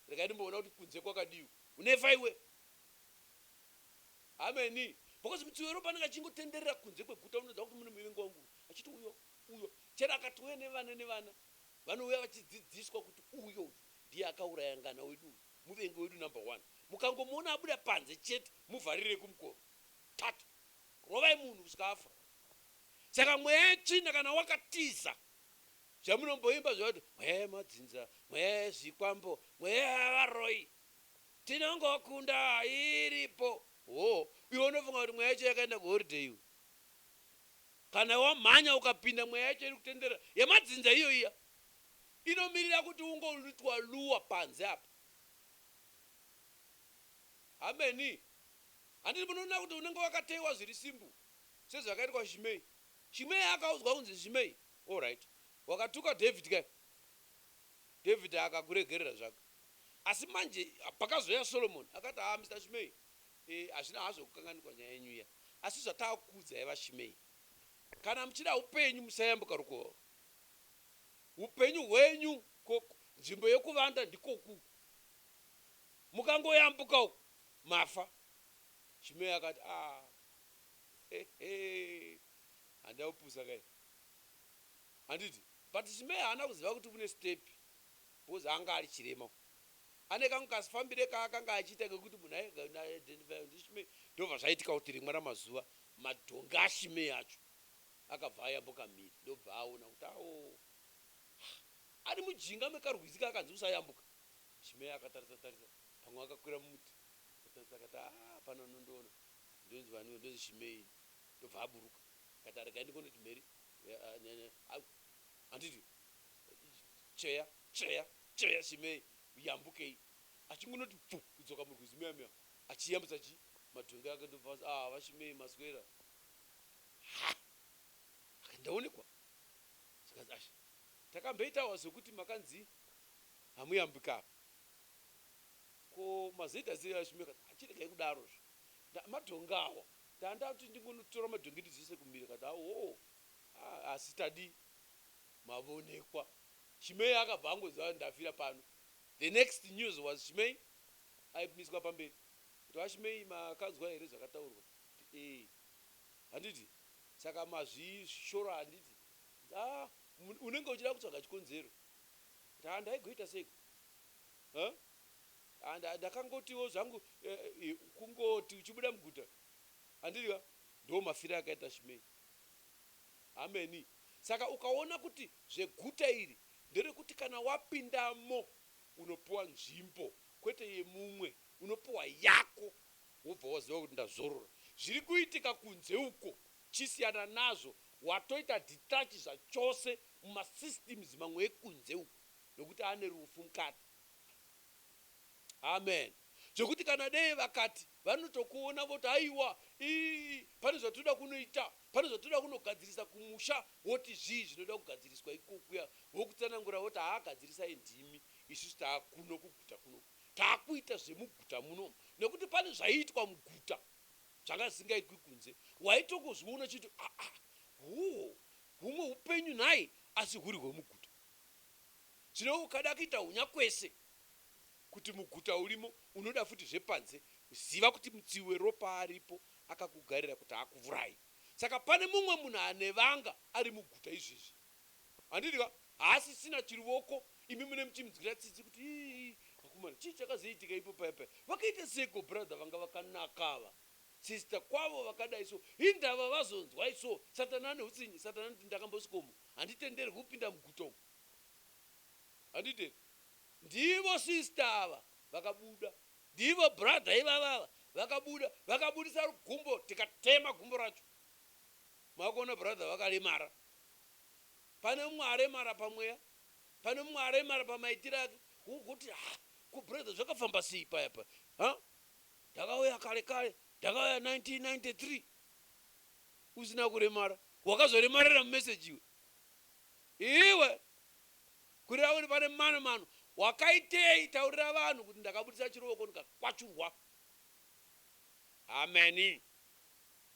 rega ndimboona kuti kunze kwakadiwa, unefa iwe. Amen. because mutsiwe ropa anenge achingotenderera kunze kweguta unoziva kuti mune muvengi wangu achiti uyo chero akati uye nevana vanouya vachidzidziswa kuti uyo ndiye akauraya ngana wedu muvengi wedu number 1. Mukangomuona abuda panze chete muvharire kumukova tatu rovai munhu kusvika afa. Saka mweya yetsvina kana wakatiza zvamunomboimba zvoti mweya yemadzinza, mweya yezvikwambo, mweya yavaroi tinongokunda iripo. Iwe unofunga kuti mweya yacho yakaenda kuhorideyi. Kana wamhanya ukapinda mweya yacho iri kutendera yemadzinza iyo iya inomirira kuti ungolutwa luwa panze apa. Ameni. Handiti munoona kuti unenge wakateiwa zviri simbu sezvakaitwa Shimei. Shimei akaudzwa kunzi Shimei, all right, wakatuka David kai. David akakuregerera zvake. Asi manje pakazoya Solomon akati Mr. Shimei, hazvina hazvo kukanganikwa nyaya yenyu iya. Asi zvatakudza yaiva Shimei. Kana muchida upenyu musayambuka rukova. Upenyu hwenyu nzvimbo yekuvanda ndikoku. Mukangoyambuka uku mafa. Shimei akati handaupusa kai. Handiti, but Shimei haana kuziva kuti kune step because anga ari chirema. Ane kangu kasifambire kaakanga achiita kekuti munhu aidentify ndi Shimei. Ndobva zvaitika kuti rimwe ramazuva madhonga aShimei acho akabva ayambuka mhiri. Ndobva aona kuti ari mujinga mekarwizi kakanzi usayambuka. Shimei akatarisa pamwe akakwira mumuti akatarisa akati pano nondoona ndonzi vaniwe ndonzi Shimei. Ndobva aburuka akati arega ndikonoti mheri handiti cheya Shimei uyambukei achingonoti pfu kudzoka murwizi meya achiyambutsa madhonga ake. Ndobva vaShimei maswera ndaonekwa. Zikazi takamboitawa zvokuti makanzi hamuyambuka ko mazita sei aShimei kati achiregai kudarozvo madhonga awa ndandati ndingonotora madhonga ndidziise kumhiri kati asi tadi mavonekwa. Shimei akabva angoziva ndafira pano. The next news was Shimei aimiswa pamberi kuti vaShimei makanzwa here zvakataurwa. Handiti saka mazvishora. Handiti unenge uchida kutsvaga chikonzero kuti handaigoita seiko. Ndakangotiwo zvangu kungoti uchibuda muguta. Handiti ndo mafira akaita Shimei. Ameni. Saka ukaona kuti zveguta iri nderekuti kana wapindamo unopuwa nzvimbo kwete yemumwe, unopuwa yako wobva waziva kuti ndazorora. Zviri kuitika kunze uko chisiyana nazvo watoita detach zvachose mumasystems mamwe ekunze uko nokuti ane rufu mukati. Amen. Zvokuti kana dei vakati vanotokuona voti aiwa pane zvatoda kunoita, pane zvatoda kunogadzirisa kumusha, woti zvinoda kugadziriswa ikokuya wokutsanangura woti gadzirisai ndimi isusu taakuno kuguta kuno taakuita zvemuguta muno nekuti pane zvaiitwa muguta zvanga zvisingaitwi kunze. Waitokuzviona chiti humwe upenyu nhai asi huri hwemuguta. Zvino ukada kuita hunyakwese kuti muguta urimo unoda futi zvepanze ziva kuti mutsiwe ropa aripo akakugarira kuti akuvurai. Saka pane mumwe munhu ane vanga ari muguta izvezvi. Handiti haasi sina chiruoko imi mune muchimudzira tsitsi kuti vakomana chii chakazoitika ipo paipai. Vakaita seko brother vanga vakanakava. Sister kwavo vakadai so indava vazonzwa iso Satana ane utsinye. Satana kuti ndakambosikomo handitenderi kupinda muguta umu. Handitenderi. Ndivo sister ava vakabuda, ndivo brother ivava vakabuda, vakabudisa gumbo tikatema gumbo racho. Makaona brother vakalemara. Pane mumwe aremara pamweya, pane mumwe aremara pamaitiro ake. Kuti ku brother zvakafamba sei payapa. Ndakauya kare, ndakauya 1993. Usina kuremara. Wakazoremarira mumeseji iwe. Kurira kuti pane mano wakaitei taurira vanhu kuti ndakabudisa chiruoko ndikakwachurwa. Ameni.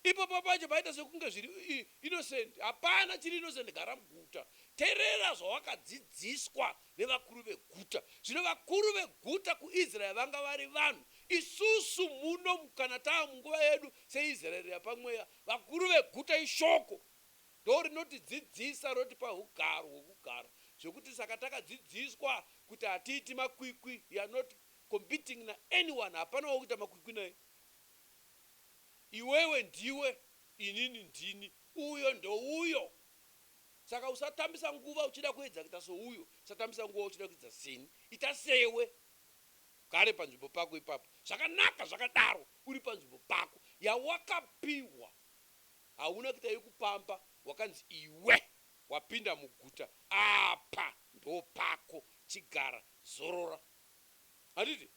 ipapo pacho paita sekunge zviri innocent. Hapana chiri innocent, gara muguta. Teerera zvawakadzidziswa nevakuru veguta. Zvino vakuru veguta kuIsraeri vanga vari vanhu. Isusu muno kana tava munguva yedu seIsraeri yapamweya, vakuru veguta ishoko ndo rinotidzidzisa rotipa ugaro hwekugara. Zvokuti saka takadzidziswa kuti hatiiti makwikwi, you are not competing na anyone. Hapana wokuita makwikwi naye. Iwewe ndiwe, inini ndini, uyo ndo uyo. Saka usatambisa nguva uchida kuedza kuita souyo, usatambisa nguva uchida kuedza seni. Ita sewe. Gare panzvimbo pako ipapo. Zvakanaka zvakadaro, uri panzvimbo pako yawakapiwa. Hauna kuita yekupamba, wakanzi iwe wapinda muguta. Apa ndo pako, chigara, zorora. Handiti?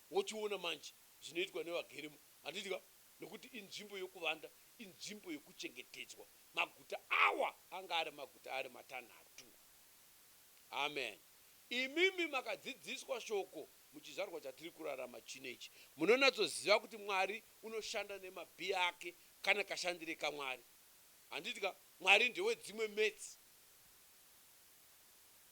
Wochiona manje zvinoitwa nevageremo. Handiti ka? Nokuti inzvimbo yokuvanda, inzvimbo yokuchengetedzwa. Maguta awa anga ari maguta ari matanhatu. Amen. Imimi makadzidziswa shoko muchizvarwa chatiri kurarama chinechi. Munonatsoziva kuti Mwari unoshanda nemabhi ake kana kashandire kaMwari. Handiti ka? Mwari ndewe dzimwe metsi.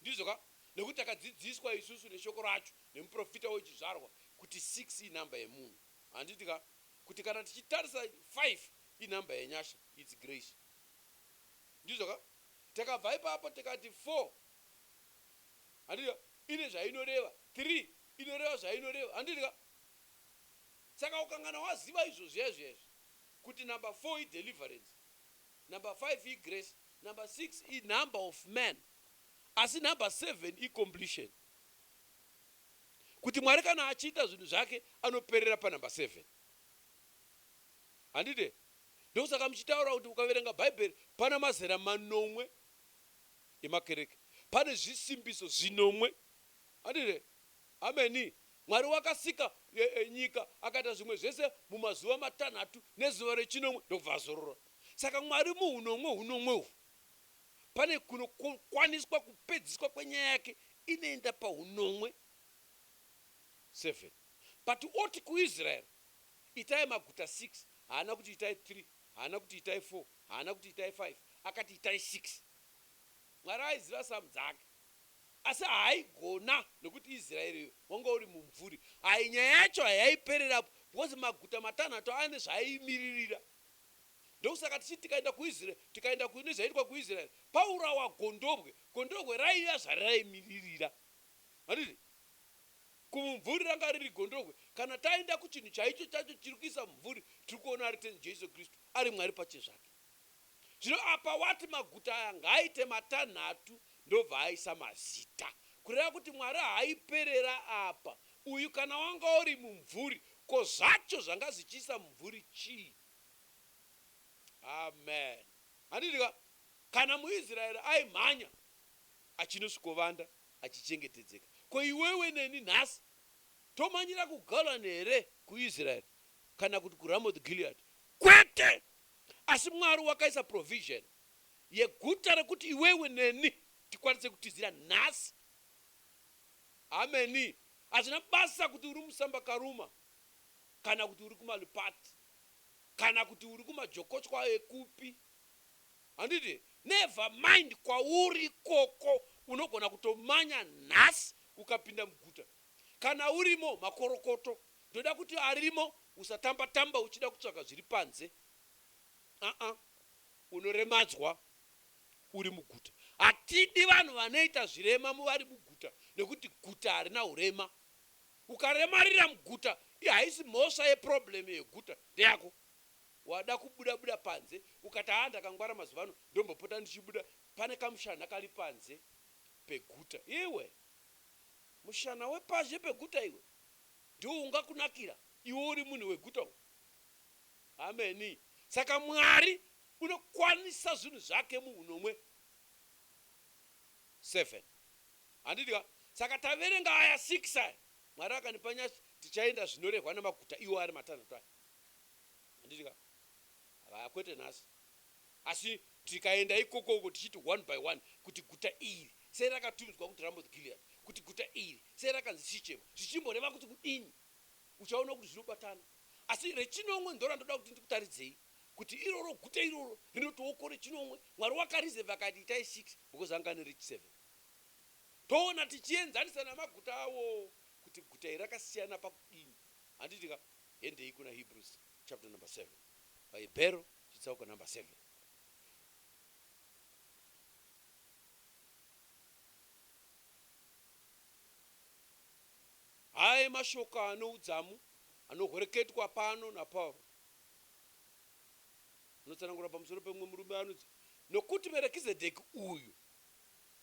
Ndizvo ka? Nekuti takadzidziswa isusu neshoko racho nemuprofita wechizvarwa kuti 6 inhamba yemunhu. Handiti ka? Kuti kana tichitarisa 5 inhamba yenyasha, it's grace. Ndizvo ka? Takabva ipapo tikati 4 handiti ine zvainoreva, 3 inoreva zvainoreva. Handiti ka? Saka ukangana waziva izvo zvezvezvi kuti number 4 ideliverance, number 5 igrace, number 6 inumber of man, asi number 7 icompletion. Kuti Mwari kana achiita zvinhu zvake anoperera panumber 7. Handiti? Ndosaka muchitaura kuti ukaverenga Bhaibheri pana mazera 9 emakereke, pane zvisimbiso 9. Handiti? Ameni. Mwari wakasika nyika akaita zvimwe zvese mumazuva matanhatu nezuva rechinomwe ndobva azorora. Saka Mwari hunomwe pane kunokwaniswa kupedziswa kwenyaya yake inoenda pahunomwe 7. But oti kuIsraeri itai maguta 6, haana kuti itai 3, haana kuti itai 4, haana kuti itai 5, akati itai 6. Mwari aiziva samu dzake, asi haigona nekuti Israeri wanga uri mumvuri. Nyaya yacho hayaipererapo because maguta matanhatu ane zvaaimiririra. Ndokusaka tichiti tikaenda kuIsraeri, tikaenda kune zvaitwa kuIsraeri, paurawa gondobwe raiva zvariraimiririra. Handiti? Kumumvuri ranga riri gondobwe. Kana taenda kuchinhu chaicho chacho chiri kuisa mumvuri, tiri kuona ari Jesu Kristu, ari Mwari pachezvake. Zvino apa wati maguta aya ngaaite matanhatu ndobva aisa mazita. Kureva kuti Mwari haiperera apa. Uyu kana wanga uri mumvuri, ko zvacho zvanga zvichiisa mumvuri chii? Amen. Handiti ka? Kana muIsraeri aimhanya achinosvikovanda achichengetedzeka, ko iwewe neni nhasi tomanyira kuGolani here kuIsraeri kana kuti kuRamoth Gilead? Kwete! Asi Mwari wakaisa provision yeguta rekuti iwewe neni tikwanise kutizira nhasi. Ameni. Hazvina basa kuti uri musamba Karuma, kana kuti uri kuMalipati, kana kuti uri kumajokochwa ekupi. Handiti? Never mind, kwauri koko unogona kutomanya nhasi ukapinda muguta. Kana urimo makorokoto, ndoda kuti arimo usatamba uchida kutsvaka zviri panze. Unoremadzwa uri muguta. Hatidi vanhu vanoita zvirema muvari muguta, nekuti guta harina urema. Ukaremarira muguta, haisi mhosva yeproblem yeguta ndeyako. Wada kubuda panze, ukati ndakangwara mazuva ano ndombopota ndichibuda, pane kamushana kari panze peguta. Iwe mushana wepazhe peguta iwe ndiwo ungakunakira iwe uri munhu weguta. Ameni. Saka Mwari unokwanisa zvinhu zvake muhunomwe 7. Handiti ka? Saka taverenga aya 6 aya, Mwari akanipa nyasha tichaenda zvinorehwa namaguta iwo ari matanhatu aya. Handiti ka? Kwete nhasi. Asi tikaenda ikoko tichiti 1 by 1 kuti guta iri sei rakatumidzwa kuti Ramoth Gilead, kuti guta iri sei rakanzi Shichemu, zvichimboreva kuti kudini, uchaona kuti zvinobatana. Asi rechinomwe ndora ndoda kuti ndikutaridzei kuti iroro guta iroro rinotookore chinomwe Mwari wakarizeva akati itai 6 because anga nerichi 7. Toona tichienzanisa namaguta awo kuti guta iri rakasiyana pakudini. Handitika endei kuna Hebrews chapter number 7. Vahebhero chitsauko number 7. Haya mashoko anoudzamu anohoreketwa pano naPauro. Unotsanangura pamusoro pemwe murume anodzi nokuti Merekizedheki uyu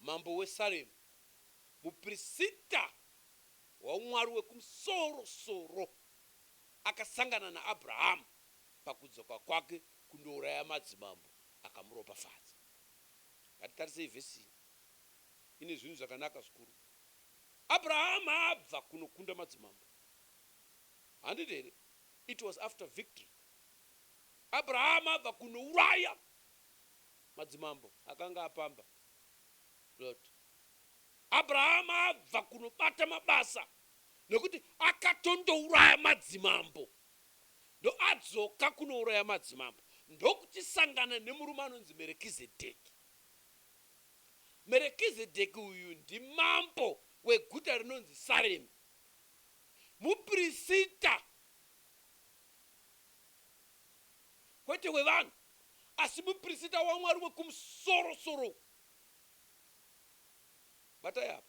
mambo weSaremu muprista waumwari wekumusoro-soro akasangana naAbhurahama pakudzoka kwake kundouraya madzimambo akamuropafadza. Ngatitarisei vhesi iyi. Ine zvinhu zvakanaka zvikuru. Abrahama abva kunokunda madzimambo. Handiti here? It was after victory. Abrahama abva kunouraya madzimambo akanga apamba Lot. Abrahama abva kunobata mabasa nekuti akatondouraya madzimambo. Ndo adzoka kunouraya madzimambo. Ndokuchisangana nemurume anonzi Merekizedheki. Merekizedheki uyu ndimambo weguta rinonzi Saremu. Muprista kwete wevanhu asi muprista waMwari wekumusoro-soro. Batai apa.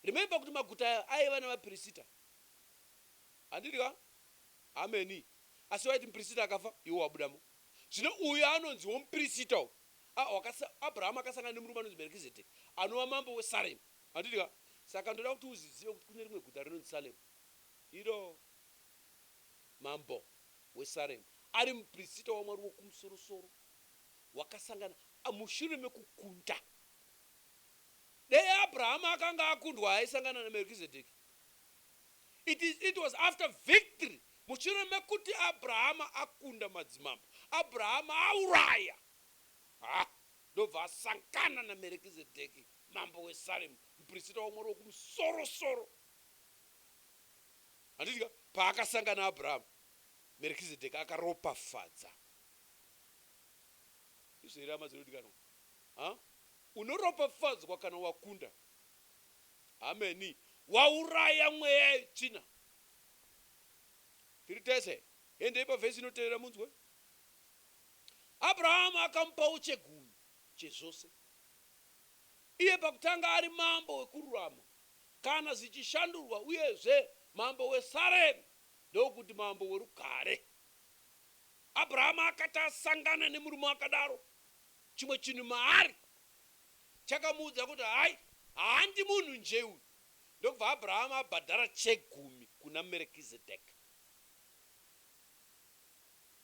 Remember kuti maguta aiva navaprista. Handiti ka? Ameni. Asi waiti muprista akafa iwo wabudamo. Zvino uyu anonzi womuprista uyu. Abrahama akasangana nemurume anonzi Merekizedheki anova mambo weSaremu. Handiti ka? Saka ndoda kuti uzizive kuti kune rimwe guta rinonzi Salemu. Iro mambo weSaremu ari muprista waMwari wekumusoro-soro wakasangana mushure mekukunda. Dei Abrahama akanga akundwa aisangana naMerekizedheki. It was after victory. Mushure mekuti Abrahama akunda madzimambo. Abrahama auraya. Ndobva asangana naMerekizedheki mambo weSaremu muprista waMwari wekumusoro-soro. Handitika paakasangana Abrahama Merekizedheki akaropafadza. Izvo here amazvinodikanwa. Unoropafadzwa kana wakunda. Ameni. Wauraya mweya yetsvina. Tiri tese. Endei pavhesi inoteerera munzwe. Abrahama akamupawo chegumi chezvose. Iye pakutanga ari mambo wekururama. Kana zvichishandurwa uyezve mambo weSaremu ndokuti mambo werugare. Abrahama akati asangana nemurume akadaro, chimwe chinhu maari chakamuudza kuti hai handi munhu nje uyu. Ndobva Abrahama abhadhara chegumi kuna Merekizedheki.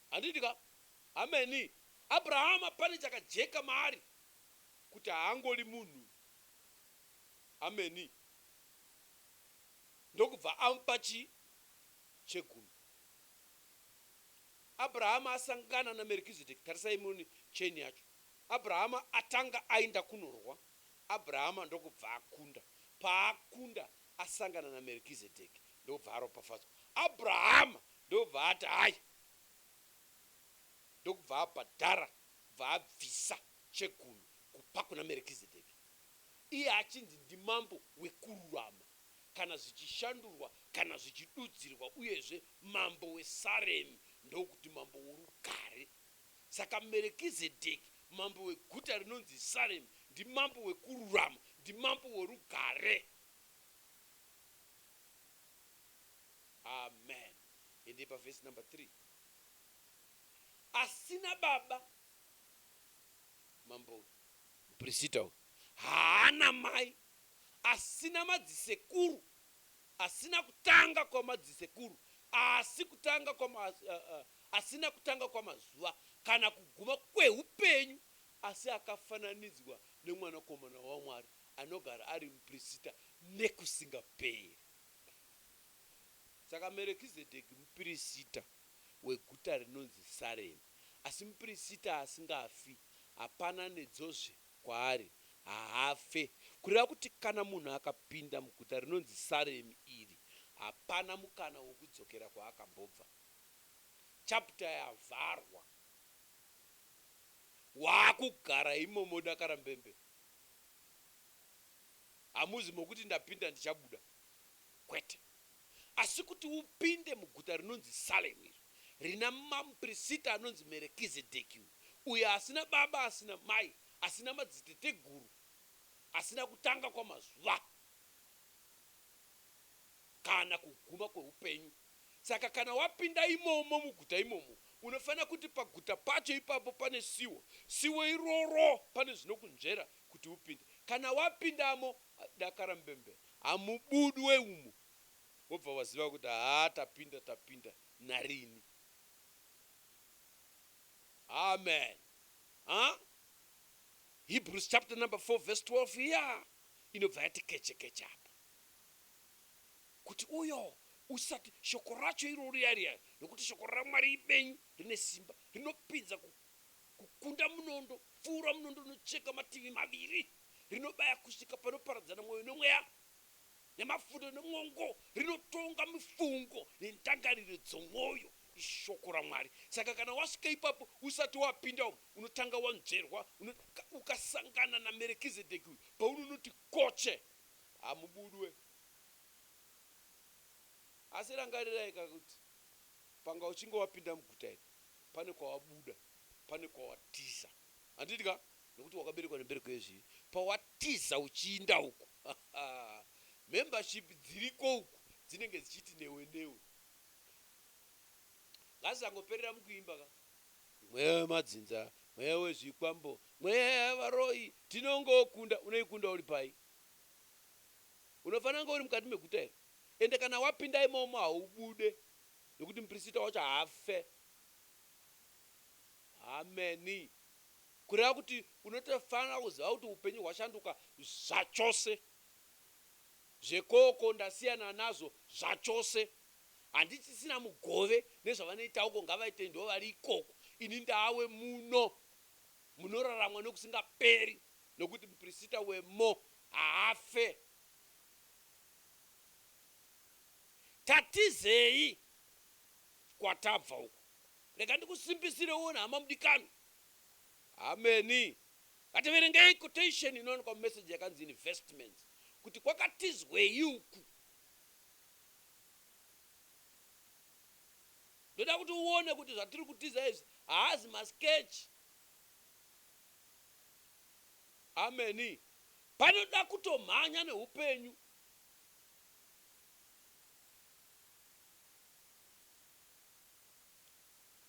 Handitika? Ameni. Abrahama pane chakajeka maari kuti haangori munhu. Ameni. Ndokubva amupa chegumi. Abrahama asangana naMerekizedheki. Tarisai muni cheni yacho. Abrahama atanga aenda kunorwa. Abrahama ndokubva akunda. Paakunda asangana naMerekizedheki. Ndokubva aropafadzwa. Abrahama ndokubva ati hai. Ndokubva abhadhara, kubva abvisa chegumi kupa kuna Merekizedheki. Iye achinzi ndimambo wekururama. Kana zvichishandurwa, kana zvichidudzirwa, uyezve mambo weSaremu ndokuti mambo worugare. Saka Merekizedheki mambo weguta rinonzi Saremu ndimambo wekururama, ndimambo worugare. Amen. Endei pavhesi number 3. Asina baba mambo muprista haana mai, asina madzisekuru, asina kutanga kwamadzisekuru, asina kutanga kwamazuva kana kuguma kweupenyu, asi akafananidzwa nemwanakomana waMwari anogara ari muprista nekusingaperi. Saka Merekizedheki muprista weguta rinonzi Saremu, asi muprista asingafi. Hapana nedzozve kwaari, haafe. Kureva kuti kana munhu akapinda muguta rinonzi Saremu iri, hapana mukana wokudzokera kwaakambobva. Chapter yavharwa. wakugara imomo dakara mbembe. Hamuzi mokuti ndapinda ndichabuda. Kwete. Asi kuti upinde muguta rinonzi Salemu iri, rina muprista anonzi Merekizedeki, uyo asina baba, asina mai, asina madziteteguru, asina kutanga kwamazuva kana kuguma kweupenyu. Saka kana wapinda imomo muguta imomo, unofanira kuti paguta pacho ipapo pane siwo iroro pane zvinokunzvera kuti upinde. Kana wapindamo dakara mbembe, hamubudwe umo. Wobva waziva kuti tapinda narini. Amen. Hebrews chapter number 4 verse 12 here inobva yati keche apa kuti uyo usati shoko racho iroro yariya, nokuti shoko raMwari ibenyu rine simba, rinopinza kukunda munondo, pfuura munondo unocheka mativi maviri, rinobaya kusvika panoparadzana mwoyo nomweya nemafundo nemwongo, rinotonga mifungo nendangariro dzomwoyo. Ishoko raMwari. Saka kana wasvika ipapo usati wapinda umo, unotanga wanzverwa, ukasangana naMerekizedeki uyu, paunonoti koche, hamubudwe. Asi rangarirai kuti panga uchinge wapinda muguta iri, pane kwawabuda, pane kwawatiza. Handiti ka? Nokuti wakaberekwa nembereko yezvivi. Pawatiza uchiinda uku, membership dziriko uku dzinenge dzichiti newe. Ngazangoperera mukuimba ka. Mwewe madzinza, mwewe zvikwambo, mwewe varoi, tinongokunda. Unoikunda uri pai? Unofanira uri mukati meguta iri. Ende kana wapinda imomo haubude, nokuti muprista wacho hafe. Ameni. Kureva kuti unotofanira kuziva kuti upenyu hwashanduka zvachose. Zvekoko ndasiyana nazvo zvachose. Handichisina mugove nezvavanoita uko, ngavaite ndo vari ikoko. Ini ndawe muno, munoraramwa nokusingaperi, nokuti muprista wemo haafe. Tatizei kwatabva uko. Rega ndikusimbisire uone hama mudikani. Ameni. Ngativerengei quotation inowanikwa mumessage yakanzi investments, kuti kwakatizwei uku. Ndoda kuti uone kuti zvatiri kutiza izvi haazi maskechi. Ameni. Panoda kutomhanya neupenyu.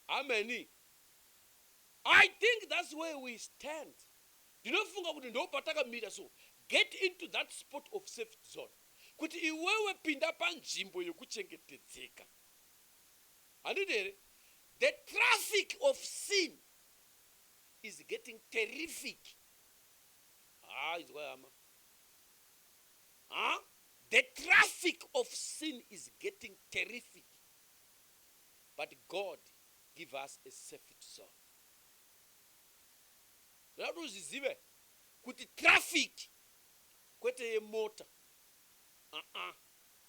Ameni. I think that's where we stand. Ndinofunga kuti ndo patakamira so. Get into that spot of safe zone. Kuti iwewe pinda panzvimbo yokuchengetedzeka. Handidere? The traffic of sin is getting terrific. The traffic of sin is getting terrific. But God give us a safe zone. Ndoda uzvizive kuti traffic kwete yemota.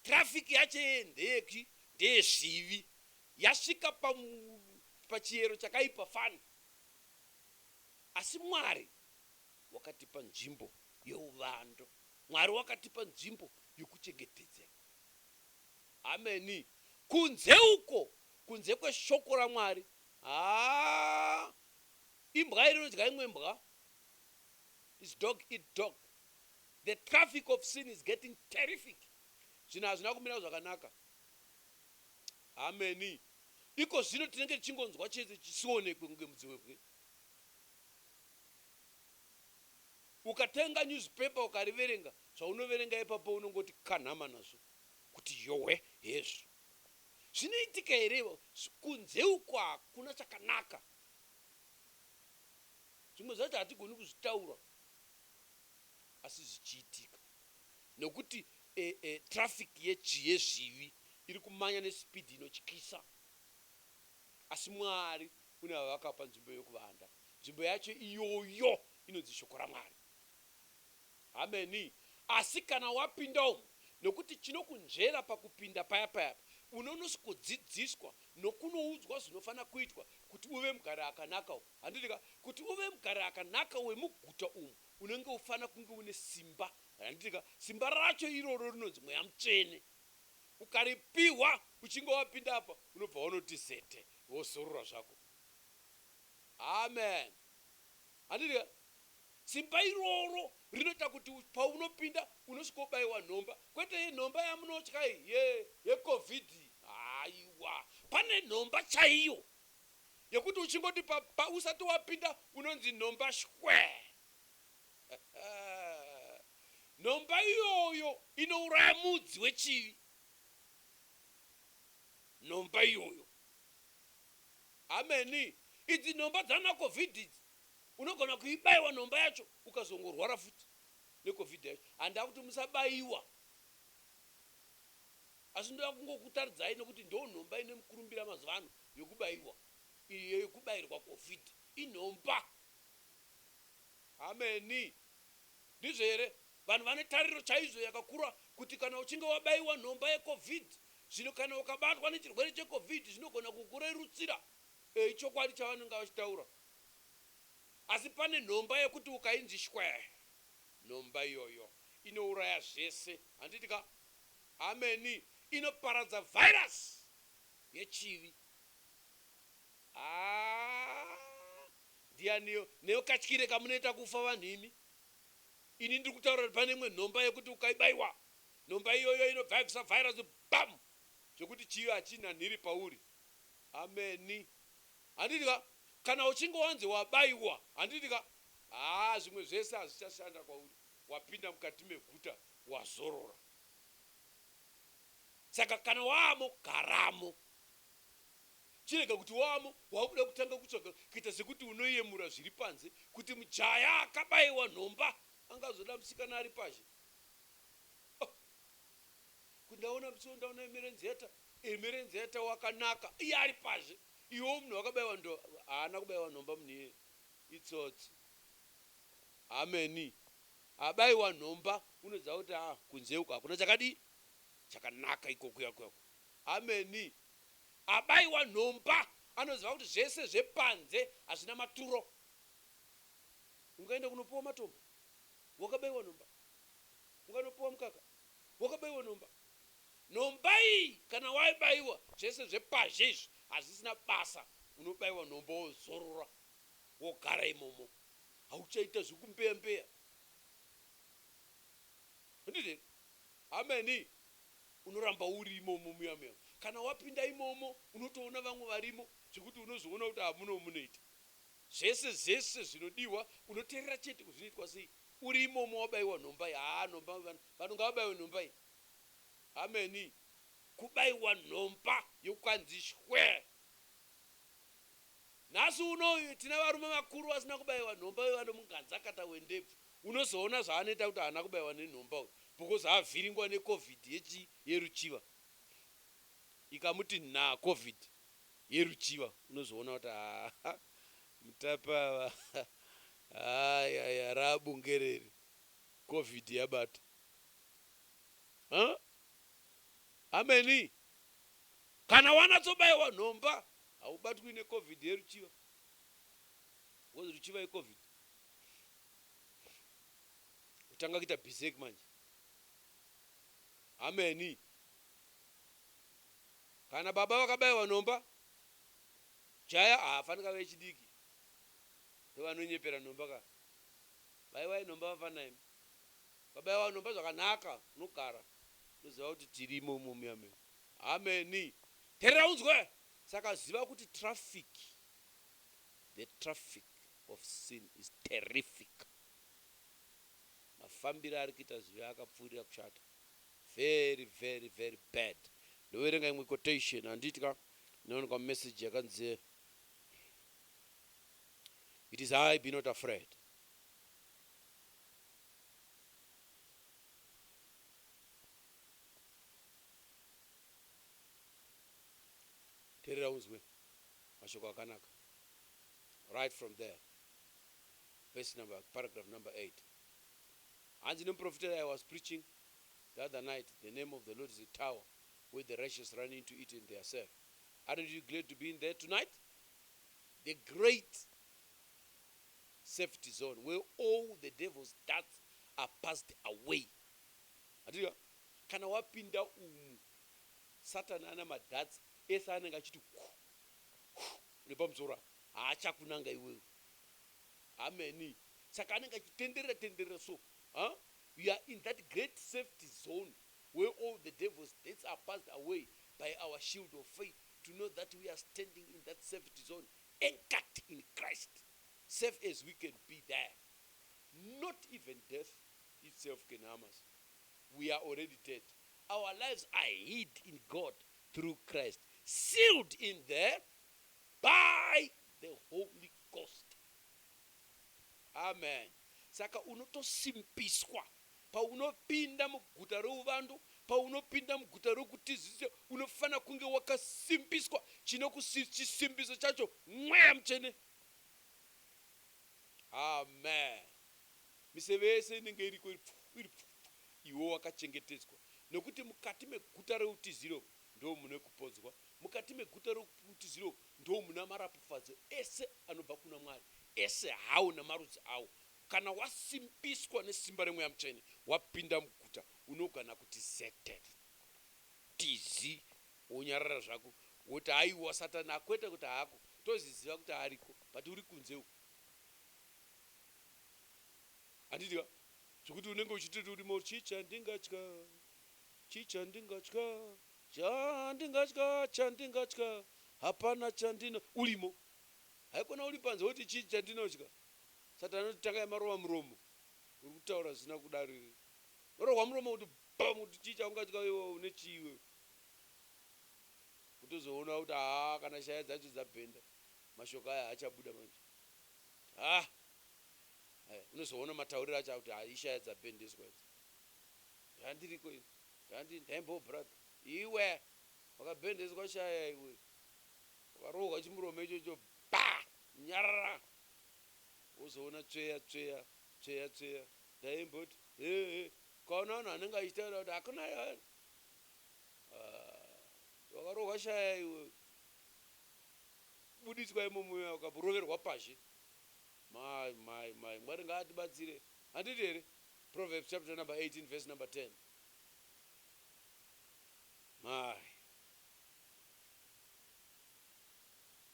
Traffic yacho yendeki ndeyezvivi. Yasvika pachiero chakaipa fani. Asi Mwari wakatipa nzvimbo yeuvando. Mwari wakatipa nzvimbo yokuchengetedzeka. Ameni. Kunze uko, kunze kweshoko raMwari, imbwa inodya imwe mbwa. This dog eat dog. The traffic of sin is getting terrific. Zvinhu hazvina kumira zvakanaka. Ameni. Iko zvino tinenge tichingonzwa chete chisionekwe kunge mudziwekwe. Ukatenga newspaper ukariverenga, zvaunoverenga ipapo unongoti kanhama nazvo. Kuti yowe hezvo. Zvinoitika here kunze uko hakuna chakanaka. Zvimwe zvacho hatigoni kuzvitaura. Asi zvichiitika. Nokuti traffic yezvivi iri kumanya nespeed inotyisa. Asi Mwari une vavakapa nzvimbo yokuvanda. Nzvimbo yacho iyoyo inonzi shoko raMwari. Ameni. Asi kana wapinda umo, nokuti chinokunzvera pakupinda paya unonosikudzidziswa nokunoudzwa zvinofanira kuitwa kuti uve mugari akanaka handitika kuti uve mugari akanaka wemuguta umu unenge ufana kunge une simba handitika simba racho iroro rinonzi mweya mutsvene ukaripiwa uchinge wapinda apa unobva unoti zete wozorora zvako. Amen. Handitika simba iroro rinoita kuti paunopinda unosvika ubayiwa nhomba kwete nhomba yamunotya yecovid. Aiwa pane nhomba chaiyo yekuti uchingoti usati wapinda unonzi nhomba shwe. Nhomba iyoyo inouraya mudzi wechivi. Nhomba iyoyo. Ameni. Idzi nhomba dzana covid idzi unogona kuibayiwa nhomba yacho ukazongorwara futi necovid yacho. Handida kuti musabayiwa, asi ndoda kungokutaridzai nekuti ndo nhomba ine mukurumbira mazuva ano yokubayiwa, iyo yekubayirwa covid inhomba. Ameni. Ndizvo here vanhu vane tariro chaizvo yakakura kuti kana uchinge wabayiwa nhomba yecovid zvino kana ukabatwa nechirwere checovid zvinogona kukurerutsira chokwadi chavanenge vachitaura. Asi pane nhomba yekuti ukainzi shwe, nhomba iyoyo inouraya zvese. Handitika ameni. Inoparadza virus yechivi. Ndianiyo neokatyire kamunoita kufa vanhu imi. Ini ndiri kutaura kuti pane imwe nhomba yekuti ukaibayiwa nhomba iyoyo inobvisa virus bam zvekuti chivi hachina nhiri pauri. Ameni. Handitika kana uchinge wanzi wabayiwa handitika zvimwe zvese hazvichashanda kwauri, wapinda mukati meguta wazorora. Saka kana waamo garamo, chirega kuti waamo wakuda kutanga kutsvaga kuita sekuti unoyemura zviri panze kuti mujaya akabayiwa nhomba angazoda musikana ari pashe. Kundaona musiwo ndaona emerenzi yata wakanaka iye ari pashe, iwo munhu wakabayiwa ndo haana kubayiwa nhomba munhu itsotsi. Ameni. Abayiwa nhomba unoziva kuti kunze uko hakuna chakadi chakanaka ikoko yako. Ameni. Abayiwa nhomba anoziva kuti zvese zvepanze hazvina maturo. Ungaenda kunopiwa matombo wakabayiwa nhomba, unganopiwa mukaka wakabayiwa nhomba. Nhomba iyi kana waibayiwa zvese zvepazhe izvi hazvisina basa, unobayiwa nhomba wozorora wogara imomo, hauchaita zvekumbeya. Ndizvo. Ameni. Unoramba uri imomo muya. Kana wapinda imomo unotoona vamwe varimo zvekuti unozoona kuti hamuno munoita zvese zvinodiwa, unoteerera chete kuzvinoitwa sei uri imomo wabayiwa nhomba iyi. Nhomba vanhu ngavabayiwe nhomba iyi. Ameni. Kubayiwa nhomba yokanzi shwe. Nhasi unoyu tina varume vakuru vasina kubayiwa nhomba vanomuganzakata wendebvu. Unozoona zvaanoita kuti haana kubayiwa nenhomba uyu because avhiringwa necovid yeruchiva. Ikamuti covid yeruchiva unozoona kuti mutapa rabungerere covid yabata. Ameni. Kana wanatsobayiwa nhomba haubatwi necovid yeruchiva. Because ruchiva yecovid kutanga kuita bhiseki manje. Ameni. Kana baba vakabayiwa nhomba jaya haafanika vechidiki ndevanonyepera nhomba. Ka bayiwai nhomba vafana imi. Kabayiwa nhomba zvakanaka unogara unoziva kuti tirimo mumuyame. Ameni. Teerera unzwe. Saka ziva kuti the traffic of sin is terrific. Mafambiro ari kuita zvive akapfuurira kushata. Very, very, very bad. Ndoverenga imwe quotation handitika inoonekwa message yakanzi it is I, be not afraid. Teerera unzwe mashoko akanaka. Right from there. Paragraph number 8. Hanzi nemuprofita I was preaching the other night, the name of the Lord is a tower where the righteous run into it in their self. Aren't you glad to be in there tonight? the great safety zone where all the devil's darts are passed away. Andika kana wapinda umu Satan ana madarts ese anenge achiti nepamusoro haachakunanga iwewe. Amen. Saka anenge achitenderera so. We are in that great safety zone where all the devil's darts are passed away by our shield of faith, to know that we are standing in that safety zone, anchored in Christ, safe as we can be there. Not even death itself can harm us. We are already dead. Our lives are hid in God through Christ, sealed in there by the Holy Ghost. Amen. Saka unotosimpiswa paunopinda muguta reuvando, paunopinda muguta rokutizisa, unofana kunge wakasimpiswa. Chisimbiso chacho mweya mutsvene. Amen. Miseve yese inenge iriko iwo wakachengetedzwa, nokuti mukati meguta reutiziro ndo mune kupodzwa, mukati meguta reutiziro ndo muna marapafadzo ese anobva kuna Mwari, ese hawo namarudzi awo. Kana wasimpiswa nesimba remweya mutsvene, wapinda muguta, unogona kuti seted tizi, wonyarara zvako, woti aiwa Satani akwete kuti hako, toziziva kuti ariko, but uri kunze uko. Andidika zvokuti unenge uchitoti urimo, chichandingatya, hapana chandina, urimo. Haikona uri panze woti chii chandinotya. Satani anotakai marova muromo, uri kutaura zina kudari. Marohwa muromo kuti bam, kuti chii chaungatya iwe une chii iwe. Kutozoona kuti kana shaya dzacho dzabhenda, mashoko aya hachabuda manje. Unozoona matauriro acho kuti ishaya dzabhendeswa idzi. Zvandiriko ini, ndaimbo brother, iwe wakabhendeswa shaya iwe, wakarohwa chimuromo ichocho nyarara. Wozoona tsveya, ndaimboti kaona vanhu anenge achitaura kuti hakuna yani, wakarohwa shaya iwe, budiswa imomo wakaboroverwa pashi. My, Mwari ngaatibatsire. Handiti here? Proverbs chapter number 18 verse number 10.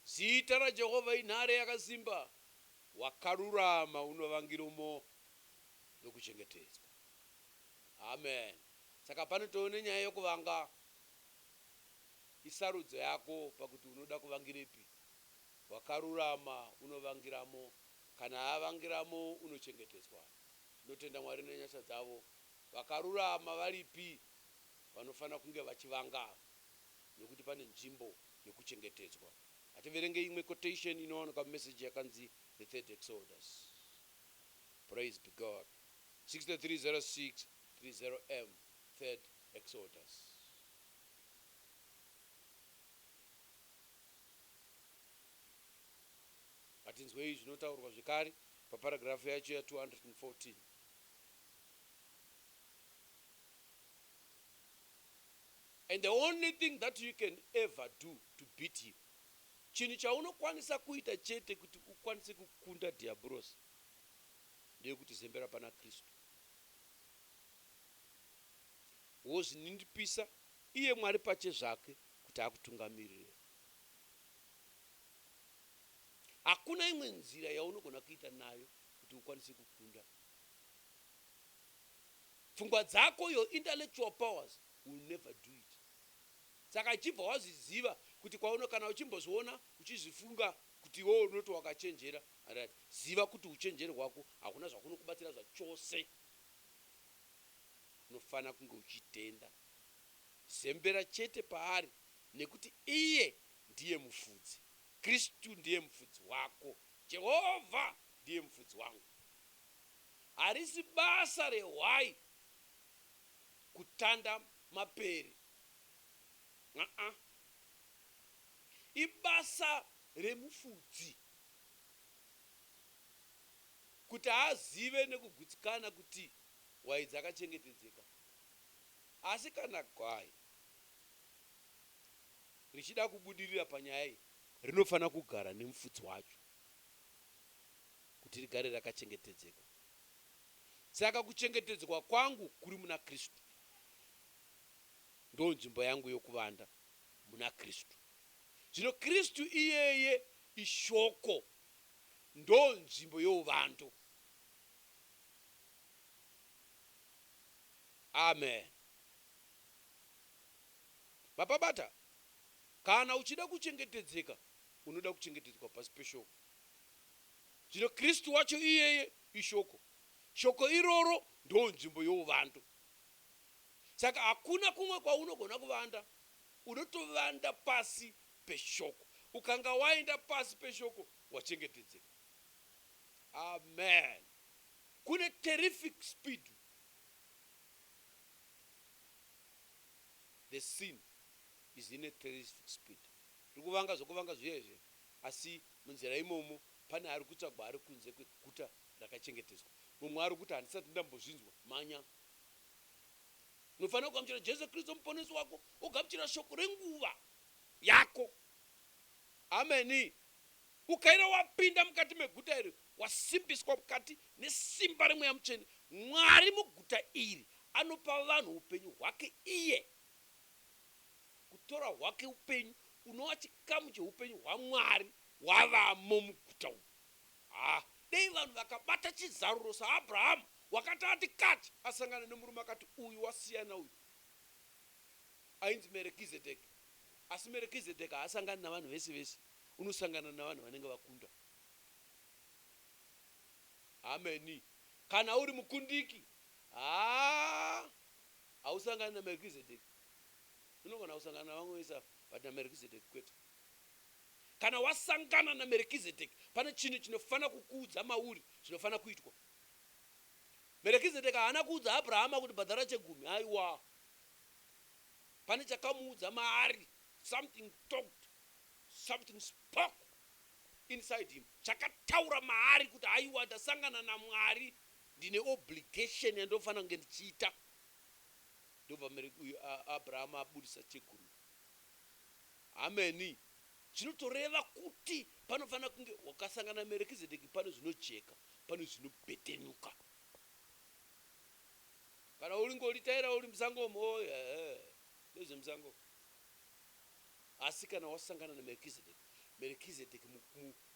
Zita raJehovha inhare yakasimba, wakarurama unovangiromo nokuchengetedzwa. Amen. Saka panotoone nyaya yokuvanga isarudzo yako pakuti unoda kuvangirepi. Wakarurama unovangiramo, kana avangiramo unochengetedzwa. Tinotenda Mwari nenyasha dzavo. Vakarurama varipi vanofana kunge vachivanga, nokuti pane nzvimbo yokuchengetedzwa. Hativerenge imwe quotation inowanikwa message yakanzi the third Exodus. Praise be God. 6306 30M, third Exodus. Atinzwei zvinotaurwa zvekare paparagrafu yacho ya 214. And the only thing that you can ever do to beat him, chinhu chaunokwanisa kuita chete kuti ukwanise kukunda dhiabhurosi, ndeyekuti zembera pana Kristu. Wozvinindipisa iye Mwari pache zvake kuti akutungamirire. Hakuna imwe nzira yaunogona kuita nayo kuti ukwanise kukunda. Pfungwa dzako, your intellectual powers will never do it. Saka chibva waziziva kuti kwauno kana uchimbozoona uchizvifunga kuti wewe unoti wakachenjera, ziva kuti uchenjeri hwako hakuna zvakunokubatsira zvachose. Unofana kunge uchitenda, zembera chete paari, nekuti iye ndiye mufudzi. Kristu ndiye mufudzi wako, Jehovha ndiye mufudzi wangu. Harisi basa rehwai kutanda mapere. Ibasa remufudzi kuti azive nekugutsikana kuti hwai dzakachengetedzeka. Asi kana gwai richida kubudirira panyaya iyi, rinofana kugara nemufudzi wacho kuti rigare rakachengetedzeka. Saka kuchengetedzwa kwangu kuri muna Kristu. Ndo nzvimbo yangu yokuvanda muna Kristu. Zvino Kristu iyeye ishoko, ndo nzvimbo youvando. Amen. Mapabata, kana uchida kuchengetedzeka, unoda kuchengetedzwa pasi peshoko. Zvino Kristu wacho iyeye ishoko. Shoko iroro ndo nzvimbo youvando. Saka hakuna kumwe kwaunogona kuvanda, unotovanda pasi peshoko. Ukanga waenda pasi peshoko, wachengetedzeka. Amen. Kune terrific speed. The sin is in a terrific speed. Rikuvanga zvokuvanga zviyezve, asi munzira imomo pane ari kutsvagwa ari kunze kweguta rakachengetedzwa. Mumwe ari kuti handisati ndambozvinzwa, manya. Unofanira kugamuchira Jesu Kristu muponesi wako, ugamuchira shoko renguva yako. Ameni. Ukaira wapinda mukati meguta iri, wasimbiswa mukati nesimba remweya mutsvene, Mwari muguta iri anopa vanhu upenyu hwake iye. Kutora hwake upenyu, unova chikamu cheupenyu hwaMwari hwavamo muguta umu. Dei vanhu vakabata chizaruro saAbhurahama, wakati ati kati asangana nemurume akati uyu wasiyana uyu, ainzi Merekizedheki. Asi Merekizedheki haasangani navanhu vese vese, unosangana navanhu vanenge vakunda. Ameni. Kana uri mukundiki, hausangani naMerekizedheki. Unogona kusangana navamwe vese, but naMerekizedheki kwete. Kana wasangana naMerekizedheki, pane chinhu chinofana kukuudza mauri, chinofana kuitwa. Merekizedheki haana kuudza Abrahama kuti bhadhara chegumi, aiwa. Pane chakamuudza maari, something talked, something spoke inside him. Chakataura maari kuti aiwa, ndasangana naMwari, ndine obligation yandofana kunge ndichiita. Ndobva Abrahama abudisa chegumi. Ameni. Zvinotoreva kuti panofana kunge wakasangana Merekizedheki, pane zvinojeka, pane zvinobetenuka. Kana uri ngoritaira uri musango mo, ndezvemusango. Asi kana wasangana naMerekizedheki, Merekizedheki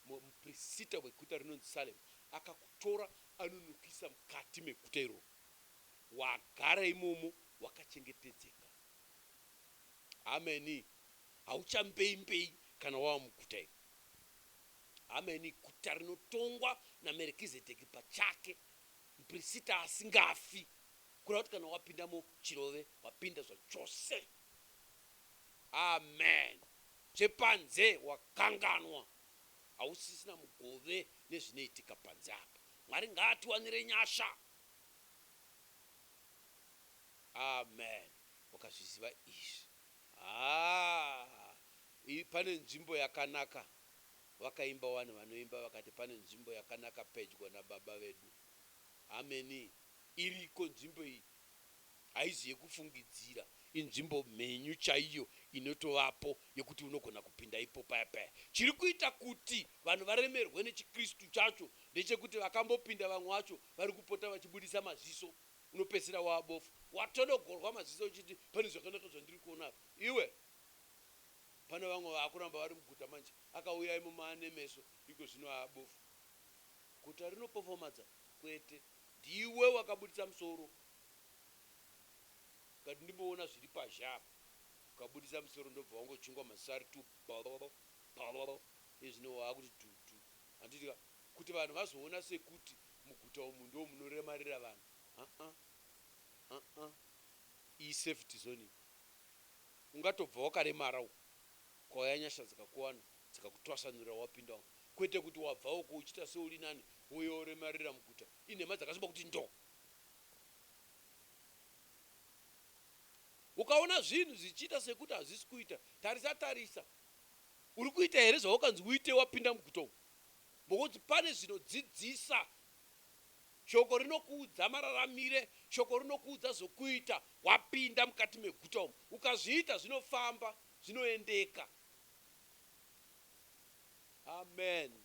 muprista weguta rinonzi Salemu, akakutora anonukisa mukati meguta iro. Wagara imomo wakachengetedzeka. Ameni. Hauchambei kana wava muguta iro. Ameni. Guta rinotongwa naMerekizedheki pachake, muprista asingafi. Kura kuti kana wapindamo chirove, wapinda zvachose. Amen. Chepanze wakanganwa, hausisina mugove nezvinoitika panze apa. Mwari ngaatiwanire nyasha. Amen. Wakazviziva izvi. Pane nzvimbo yakanaka. Vakaimba vanhu vanoimba vakati pane nzvimbo yakanaka pedyo nababa vedu. Ameni. Iriko nzvimbo iyi. Haizi yekufungidzira. Inzvimbo mhenyu chaiyo inotovapo yekuti unogona kupinda ipo paya. Chiri kuita kuti vanhu varemerwe nechikristu chacho ndechekuti vakambopinda vamwe vacho vari kupota vachibudisa maziso. Unopesera waabofu. Watodogorwa maziso uchiti pane zvakanaka zvandiri kuona apa. Iwe pane vamwe vakuramba vari muguta manje. Akauya imo maane meso iko zvino aabofu. Guta rinopofomadza kwete. Ndiwe wakabudisa musoro. Kati ndimboona zviri pazhapa. Ukabudisa musoro ndobva wangochungwa masari tu balolo. Izvino waakuti tutu. Handiti kuti vanhu vazoona sekuti muguta umu ndo munoremarira vanhu. Iyi safety zone. Ungatobva wakaremara uko. Kwauya nyasha dzikakuwana, dzikakutwasanurira wapinda uko. Kwete kuti wabva uko uchita seuri nani, uye woremarira muguta. Inhema dzakasviba kuti ndo. Ukaona zvinhu zvichiita sekuti hazvisi kuita, tarisa. Uri kuita here zvawakanzi uite wapinda muguta umu? Nokuti pane zvinodzidzisa. Shoko rinokuudza mararamire, shoko rinokuudza zvokuita wapinda mukati meguta umu. Ukazviita zvinofamba, zvinoendeka. Amen.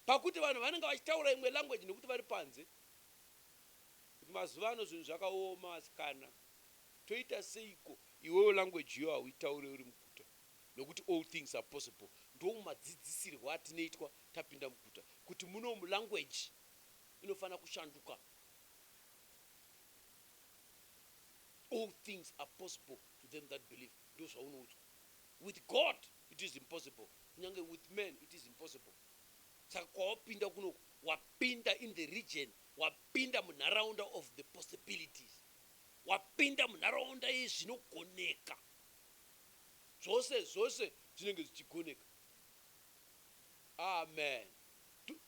Pakuti vanhu vanenge vachitaura imwe language nekuti vari panze. Kuti mazuva ano zvinhu zvakaoma asikana. Toita seiko iwewe language iyo hauitaure uri muguta. Nokuti all things are possible. Ndo madzidzisirwa atinoitwa tapinda muguta. Kuti muno language inofana kushanduka. All things are possible to them that believe. Those who know it. With God it is impossible. Kunyange with men it is impossible. Saka kwawapinda kuno, wapinda in the region, wapinda munharaunda of the possibilities. Wapinda munharaunda yezvinogoneka. Zvose zvinenge zvichigoneka. Amen.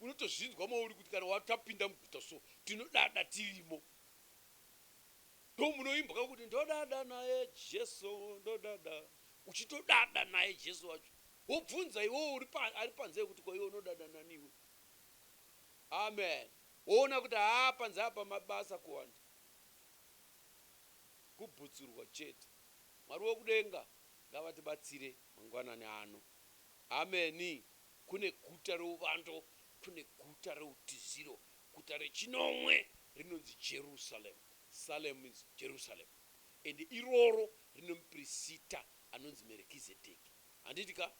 Unotozvinzwa mauri kuti kana watapinda muguta so tinodada tirimo. Ndo munoimba kuti ndodada naye Jesu, ndodada. Uchitodada naye Jesu wacho. Wobvunza iwe ari panze kuti kwa iwe unodada naniwe. Amen. Woona kuti panze apa mabasa kuwanda. Kubhutsurwa chete. Mwari wekudenga ngavatibatsire mangwanani ano. Amen. Kune guta reuvando, kune guta reutiziro, guta rechinomwe rinonzi Jerusalem. Salem is Jerusalem. And iroro rine muprista anonzi Melkizedeki. Anditika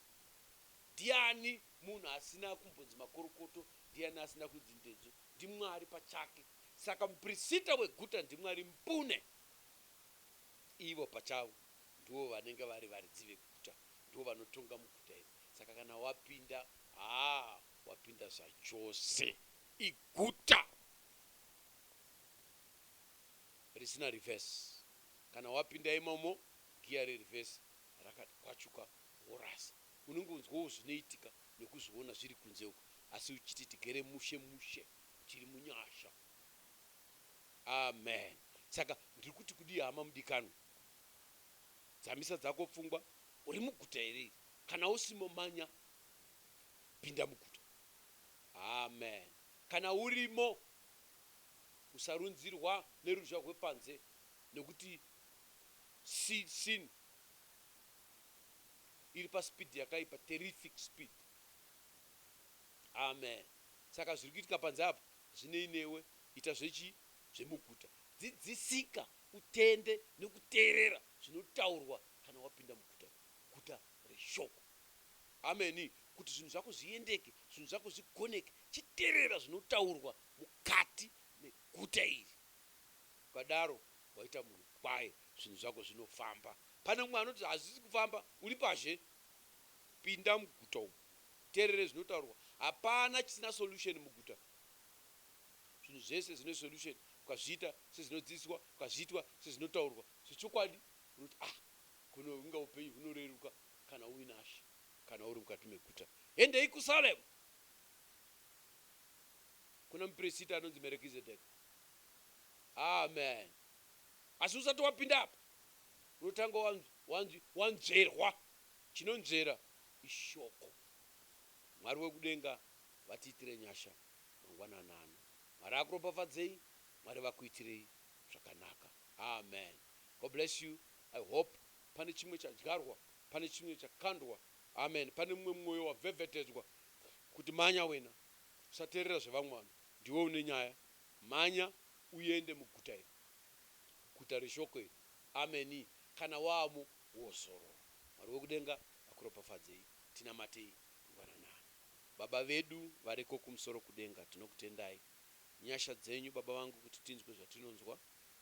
ndiani munhu asina kumbonzi makorokoto, ndiani asina kudzindedzo, ndiMwari pachake. Saka muprista weguta ndiMwari mpune. Ivo pachavo ndivo vanenge vari varidzi veguta, ndivo vanotonga muguta iri. Saka kana wapinda, wapinda zvachose. Iguta risina reverse. Kana wapinda imomo, giya reverse rakati kwachuka worasa. Unenge unzwawo zvinoitika nekuzviona zviri kunze uko, asi uchiti tigere mushe tiri munyasha. Amen. Saka ndiri kuti kudii hama mudikanwa, dzamisa dzako pfungwa, uri muguta iri. Kana usimo manya, pinda muguta. Amen. Kana urimo, usarunzirwa neruzha rwepanze, nekuti sin iri paspeed yakaipa, terrific speed. Amen. Saka zviri kuitika panze apa zvineinewe, ita zvemuguta. Dzidzisika, utende nekuteerera zvinotaurwa kana wapinda muguta. Guta reshoko. Amen. Kuti zvinhu zvako zviendeke, zvinhu zvako zvigoneke, chiteerera zvinotaurwa mukati meguta iri. Ukadaro waita munhu kwaye, zvinhu zvako zvinofamba. Pane mumwe anoti hazvisi kufamba, uri pazhe. Pinda muguta umu, teerere zvinotaurwa. Hapana chisina solution muguta. Zvinhu zvese zvine solution. Ukazviita sezvinodzidziswa, ukazviitwa sezvinotaurwa zvechokwadi, unoti kunonga upenyu hunoreruka kana uina She, kana uri mukati meguta. Endei kuSalemu. Kuna muprista anonzi Melkizedeki. Amen. Asi usati wapinda apa, unotanga wanzverwa. Chinonzvera ishoko. Mwari wekudenga vatiitire nyasha mangwanani ano. Mwari akuropafadzei, Mwari vakuitirei zvakanaka. Amen. God bless you. I hope pane chimwe chadyarwa, pane chimwe chakandwa. Amen. Pane mumwe mwoyo wavhevhetedzwa kuti manya wena, usateerera zvevamwe. Ndiwe une nyaya, manya uende muguta iri, guta reshoko iri. Amen. Kana wamo wozorora. Mwari wekudenga akuropafadzei. Tinamatei mangwanani ano. Baba vedu variko kumusoro kudenga, tinokutendai nyasha dzenyu baba vangu kuti tinzwe zvatinonzwa.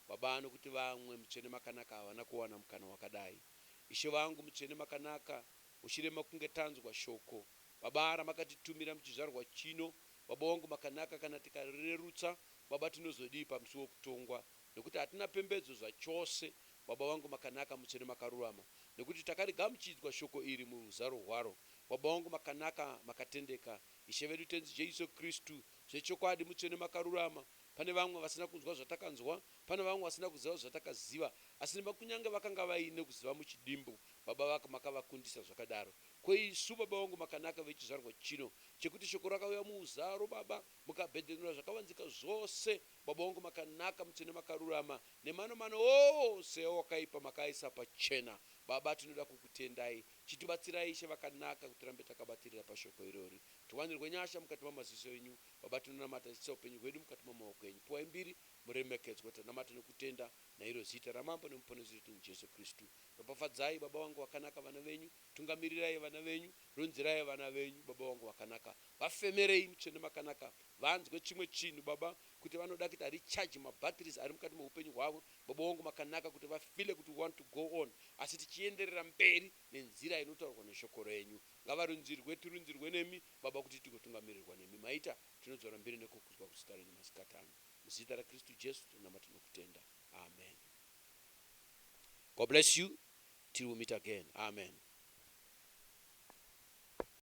Baba ano kuti vamwe mutsvene makanaka havana kuwana mukana wakadai. Ishe vangu mutsvene makanaka, uchirema kunge tanzwa shoko baba ramakatitumira muchizvarwa chino. Baba wangu makanaka, kana tikarerutsa baba tinozodii pamusuwo kutongwa, nekuti hatina pembedzo zvachose. Baba wangu makanaka, mutsvene makarurama, nekuti takarigamuchidzwa shoko iri muzaro hwaro. Baba wangu makanaka, makatendeka, Ishe vedu tenzi Jesu Kristu zvechokwadi, mutsvene makarurama. Pane vamwe vasina kunzwa zvatakanzwa, pane vamwe vasina kuziva zvatakaziva, asi kunyange vakanga vaine kuziva muchidimbu, baba vako makavakundisa zvakadaro. Kweisu baba wangu makanaka vechizvarwa chino, chekuti shoko rakauya muuzaro baba, mukabhedhenura zvakavanzika zvose. baba vangu makanaka, mutsvene makarurama, nemanomano ose awakaipa makaisa pachena. Baba tinoda kukutendai, chitibatsirai Ishe vakanaka kuti tirambe takabatirira pashoko irori. Tiwanirwe nyasha mukati mamaziso enyu. Baba tinonamata tiisa upenyu hwedu mukati mamaoko enyu. Puwai mbiri muremekedzwa, tanamata nekutenda nairo zita ramambo nemuponesi wedu Jesu Kristu. Ropafadzai baba vangu vakanaka vana venyu, tungamirirai vana venyu, ronzerai vana venyu baba vangu vakanaka, vafemerei mutsvene makanaka, vanzwe chimwe chinhu baba kuti vanoda kuti harichaji mabhatteries ari mukati meupenyu hwavo baba vangu makanaka, kuti vafile kuti want to go on, asi tichienderera mberi nenzira inotaurwa neshoko renyu. Ngavarunzirwe, tirunzirwe nemi baba, kuti tigotungamirirwa nemi. Maita tinodzora mberi nekukudzwa kuzita renyu masikati ano, muzita raKristu Jesu tinamata nokutenda. Amen. God bless you till we meet again. Amen.